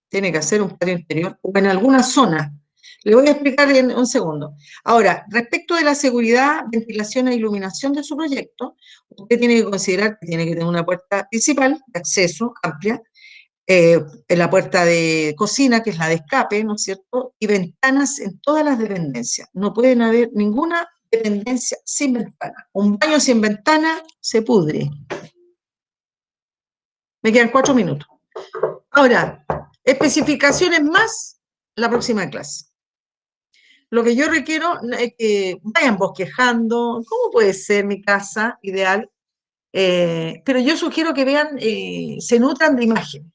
S1: tiene que hacer un patio interior o en alguna zona. Le voy a explicar en un segundo. Ahora, respecto de la seguridad, ventilación e iluminación de su proyecto, usted tiene que considerar que tiene que tener una puerta principal de acceso amplia, en la puerta de cocina, que es la de escape, ¿no es cierto? Y ventanas en todas las dependencias. No pueden haber ninguna dependencia sin ventana. Un baño sin ventana se pudre. Me quedan 4 minutos. Ahora, especificaciones más la próxima clase. Lo que yo requiero es que vayan bosquejando, ¿cómo puede ser mi casa ideal? Pero yo sugiero que vean, se nutran de imágenes.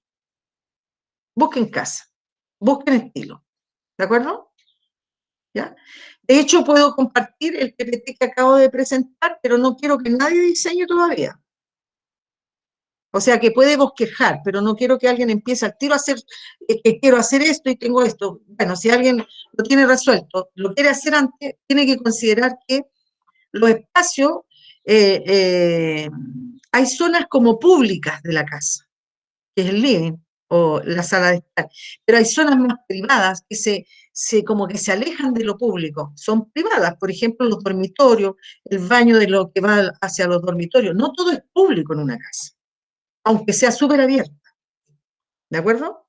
S1: Busquen casa, busquen estilo, ¿de acuerdo? ¿Ya? De hecho, puedo compartir el PPT que acabo de presentar, pero no quiero que nadie diseñe todavía. O sea, que puede bosquejar, pero no quiero que alguien empiece al tiro a hacer, que quiero hacer esto y tengo esto. Bueno, si alguien lo tiene resuelto, lo quiere hacer antes, tiene que considerar que los espacios, eh, eh, hay zonas como públicas de la casa, que es el living o la sala de estar, pero hay zonas más privadas que como que se alejan de lo público, son privadas, por ejemplo, los dormitorios, el baño de lo que va hacia los dormitorios, no todo es público en una casa, aunque sea súper abierta, ¿de acuerdo?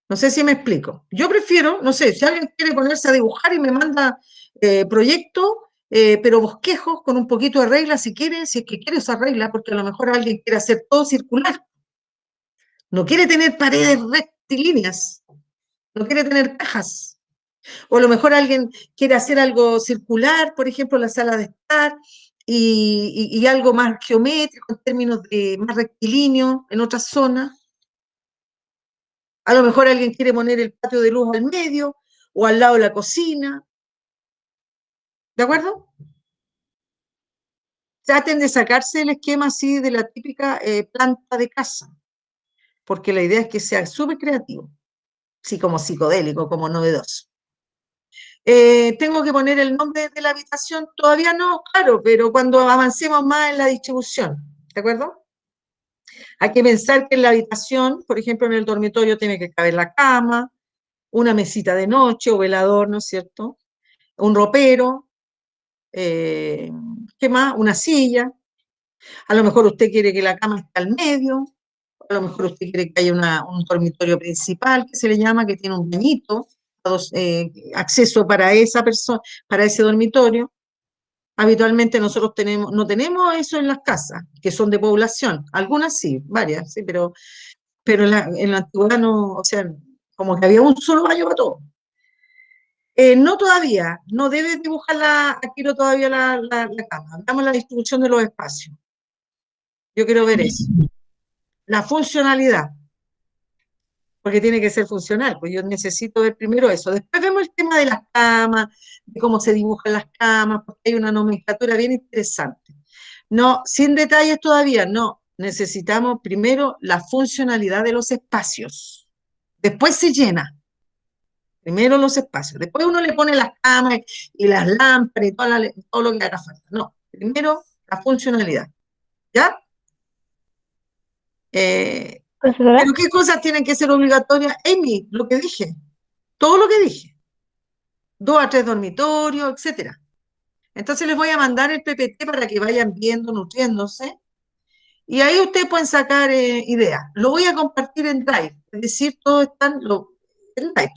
S1: No sé si me explico. Yo prefiero, no sé, si alguien quiere ponerse a dibujar y me manda proyecto, pero bosquejos con un poquito de regla, si quiere, si es que quiere usar regla, porque a lo mejor alguien quiere hacer todo circular. No quiere tener paredes rectilíneas, no quiere tener cajas. O a lo mejor alguien quiere hacer algo circular, por ejemplo, la sala de estar, y algo más geométrico en términos de más rectilíneo en otras zonas. A lo mejor alguien quiere poner el patio de luz al medio o al lado de la cocina. ¿De acuerdo? Traten de sacarse el esquema así de la típica planta de casa, porque la idea es que sea súper creativo, sí, como psicodélico, como novedoso. Tengo que poner el nombre de la habitación, todavía no, claro, pero cuando avancemos más en la distribución, ¿de acuerdo? Hay que pensar que en la habitación, por ejemplo, en el dormitorio tiene que caber la cama, una mesita de noche o velador, ¿no es cierto? Un ropero, ¿qué más? Una silla. A lo mejor usted quiere que la cama esté al medio, a lo mejor usted quiere que haya un dormitorio principal, que se le llama, que tiene un bañito, acceso para esa persona, para ese dormitorio. Habitualmente nosotros no tenemos eso en las casas, que son de población. Algunas sí, varias, sí, pero en la antigüedad no, o sea, como que había un solo baño para todo. No todavía, no debe dibujar aquí todavía la cama. Damos la distribución de los espacios. Yo quiero ver eso. La funcionalidad, porque tiene que ser funcional, pues yo necesito ver primero eso. Después vemos el tema de las camas, de cómo se dibujan las camas, porque hay una nomenclatura bien interesante. No, sin detalles todavía, no. Necesitamos primero la funcionalidad de los espacios. Después se llena. Primero los espacios. Después uno le pone las camas y las lámparas y todo lo que haga falta. No, primero la funcionalidad. ¿Ya?
S3: Profesora,
S1: Pero ¿qué cosas tienen que ser obligatorias? Amy, lo que dije. Todo lo que dije. 2 a 3 dormitorios, etcétera. Entonces les voy a mandar el PPT para que vayan viendo, nutriéndose, y ahí ustedes pueden sacar ideas. Lo voy a compartir en Drive, es decir, todos están en Drive,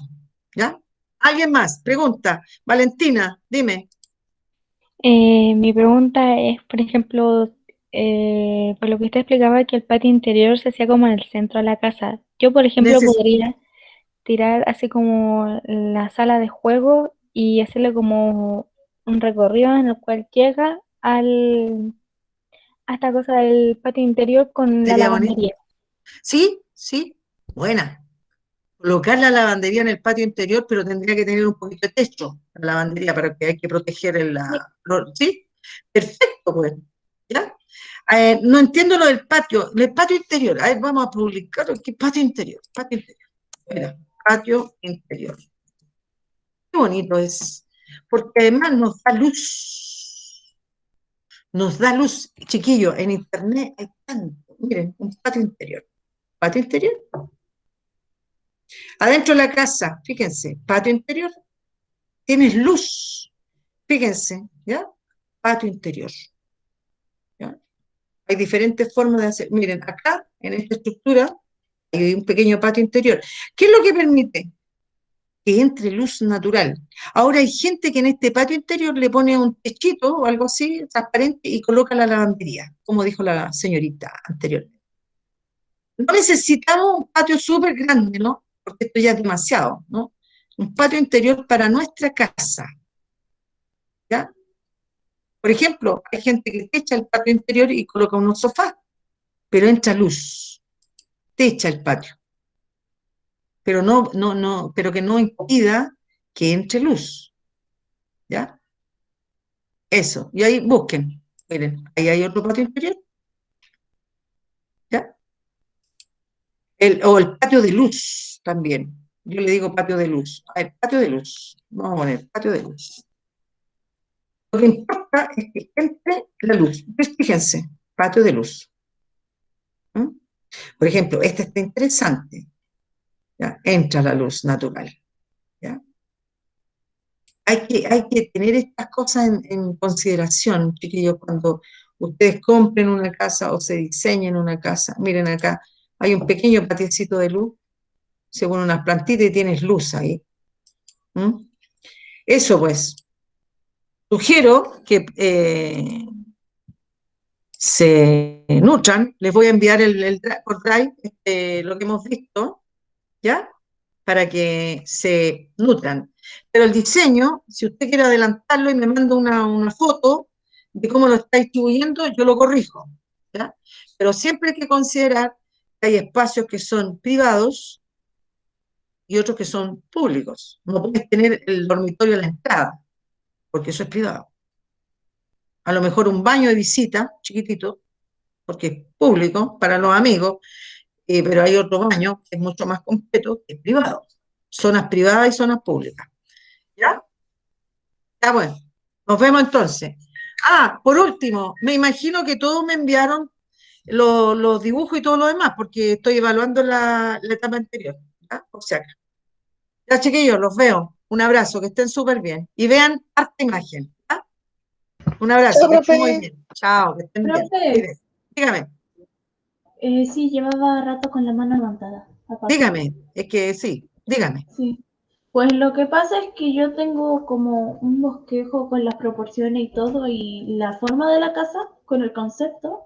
S1: ¿ya? ¿Alguien más? Pregunta. Valentina, dime.
S3: Mi pregunta es, por ejemplo, por lo que usted explicaba que el patio interior se hacía como en el centro de la casa. Yo, por ejemplo,
S1: Neces-
S3: podría tirar así como la sala de juego y hacerle como un recorrido en el cual llega a esta cosa del patio interior con la
S1: Sería bonito.
S3: lavandería.
S1: Sí, sí, buena. Colocar la lavandería en el patio interior, pero tendría que tener un poquito de techo la lavandería para que hay que proteger
S3: Sí.
S1: ¿sí? Perfecto, pues. ¿Ya? No entiendo lo del patio, el patio interior. A ver, vamos a publicar aquí, patio interior, patio interior. Mira, patio interior. Qué bonito es, porque además nos da luz, chiquillo, en internet hay tanto. Miren, un patio interior. Patio interior. Adentro de la casa, fíjense, patio interior. Tienes luz, fíjense, ¿ya? Patio interior, ¿ya? Hay diferentes formas de hacer. Miren, acá, en esta estructura, hay un pequeño patio interior. ¿Qué es lo que permite? Que entre luz natural. Ahora hay gente que en este patio interior le pone un techito o algo así, transparente, y coloca la lavandería, como dijo la señorita anterior. No necesitamos un patio súper grande, ¿no? Porque esto ya es demasiado, ¿no? Un patio interior para nuestra casa, ¿ya? Por ejemplo, hay gente que techa el patio interior y coloca unos sofás, pero entra luz, techa el patio, pero pero que no impida que entre luz, ¿ya? Eso, y ahí busquen, miren, ahí hay otro patio interior, ¿ya? O el patio de luz también, yo le digo patio de luz, a ver, patio de luz, vamos a poner patio de luz. Lo que importa es que entre la luz, pues fíjense, patio de luz. ¿Mm? Por ejemplo, este está interesante, ¿ya? Entra la luz natural, ¿ya? Hay que tener estas cosas en consideración, chiquillos, cuando ustedes compren una casa o se diseñen una casa. Miren acá, hay un pequeño patiecito de luz, según unas plantitas y tienes luz ahí. ¿Mm? Eso pues, sugiero que se nutran. Les voy a enviar por Drive lo que hemos visto, ¿ya? Para que se nutran. Pero el diseño, si usted quiere adelantarlo y me manda una foto de cómo lo está distribuyendo, yo lo corrijo, ¿ya? Pero siempre hay que considerar que hay espacios que son privados y otros que son públicos. No puedes tener el dormitorio a la entrada, porque eso es privado. A lo mejor un baño de visita, chiquitito, porque es público para los amigos, pero hay otro baño que es mucho más completo, que es privado. Zonas privadas y zonas públicas. ¿Ya? Ya bueno. Nos vemos entonces. Ah, por último, me imagino que todos me enviaron los dibujos y todo lo demás, porque estoy evaluando la etapa anterior. ¿Ya? O sea, ya chiquillos, los veo. Un abrazo, que estén súper bien. Y vean harta imagen. ¿Ya? Un abrazo,
S5: Chao,
S1: que estén muy
S5: profe.
S1: bien. Chao, que estén bien.
S2: Profe,
S1: Cuídense. Dígame,
S2: sí, llevaba rato con la mano levantada, aparte.
S1: dígame. Es que sí, dígame.
S2: Sí. Pues lo que pasa es que yo tengo como un bosquejo con las proporciones y todo y la forma de la casa con el concepto,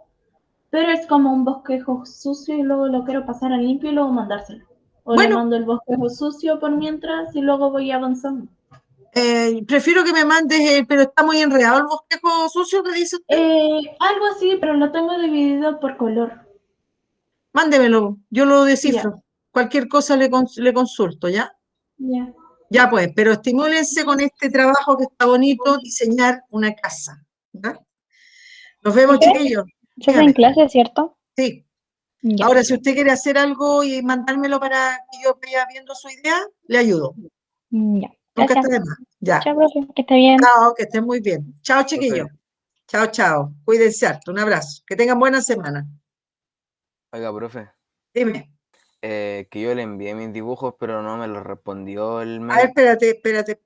S2: pero es como un bosquejo sucio y luego lo quiero pasar a limpio y luego mandárselo. O le
S1: Bueno,
S2: mando el bosquejo sucio por mientras y luego voy avanzando.
S1: prefiero que me mandes, pero está muy enredado el bosquejo sucio que dice usted.
S2: Algo así, pero lo tengo dividido por color.
S1: Mándemelo, yo lo
S2: Ya,
S1: descifro. Cualquier cosa le consulto, ¿ya?
S2: ya.
S1: Ya pues, pero estimúlense con este trabajo que está bonito, diseñar una casa. ¿Ya? Nos vemos,
S3: ¿Profe?
S1: chiquillos.
S3: ¿Se hace en
S1: Dígame.
S3: clase, cierto?
S1: Sí.
S3: Ya.
S1: Ahora, si usted quiere hacer algo y mandármelo para que yo vaya viendo su idea, le ayudo.
S3: Ya.
S1: Nunca
S3: Gracias.
S1: está de más. Ya.
S3: Chao, profe. Que esté bien.
S1: Chao, que estén muy bien. Chao, chiquillos.
S4: Profe,
S1: Chao, chao. Cuídense harto. Un abrazo. Que tengan buena semana.
S4: oiga, profe,
S1: Dime.
S4: que yo le envié mis dibujos, pero no me los respondió el
S1: A ver,
S4: mail.
S1: espérate, espérate.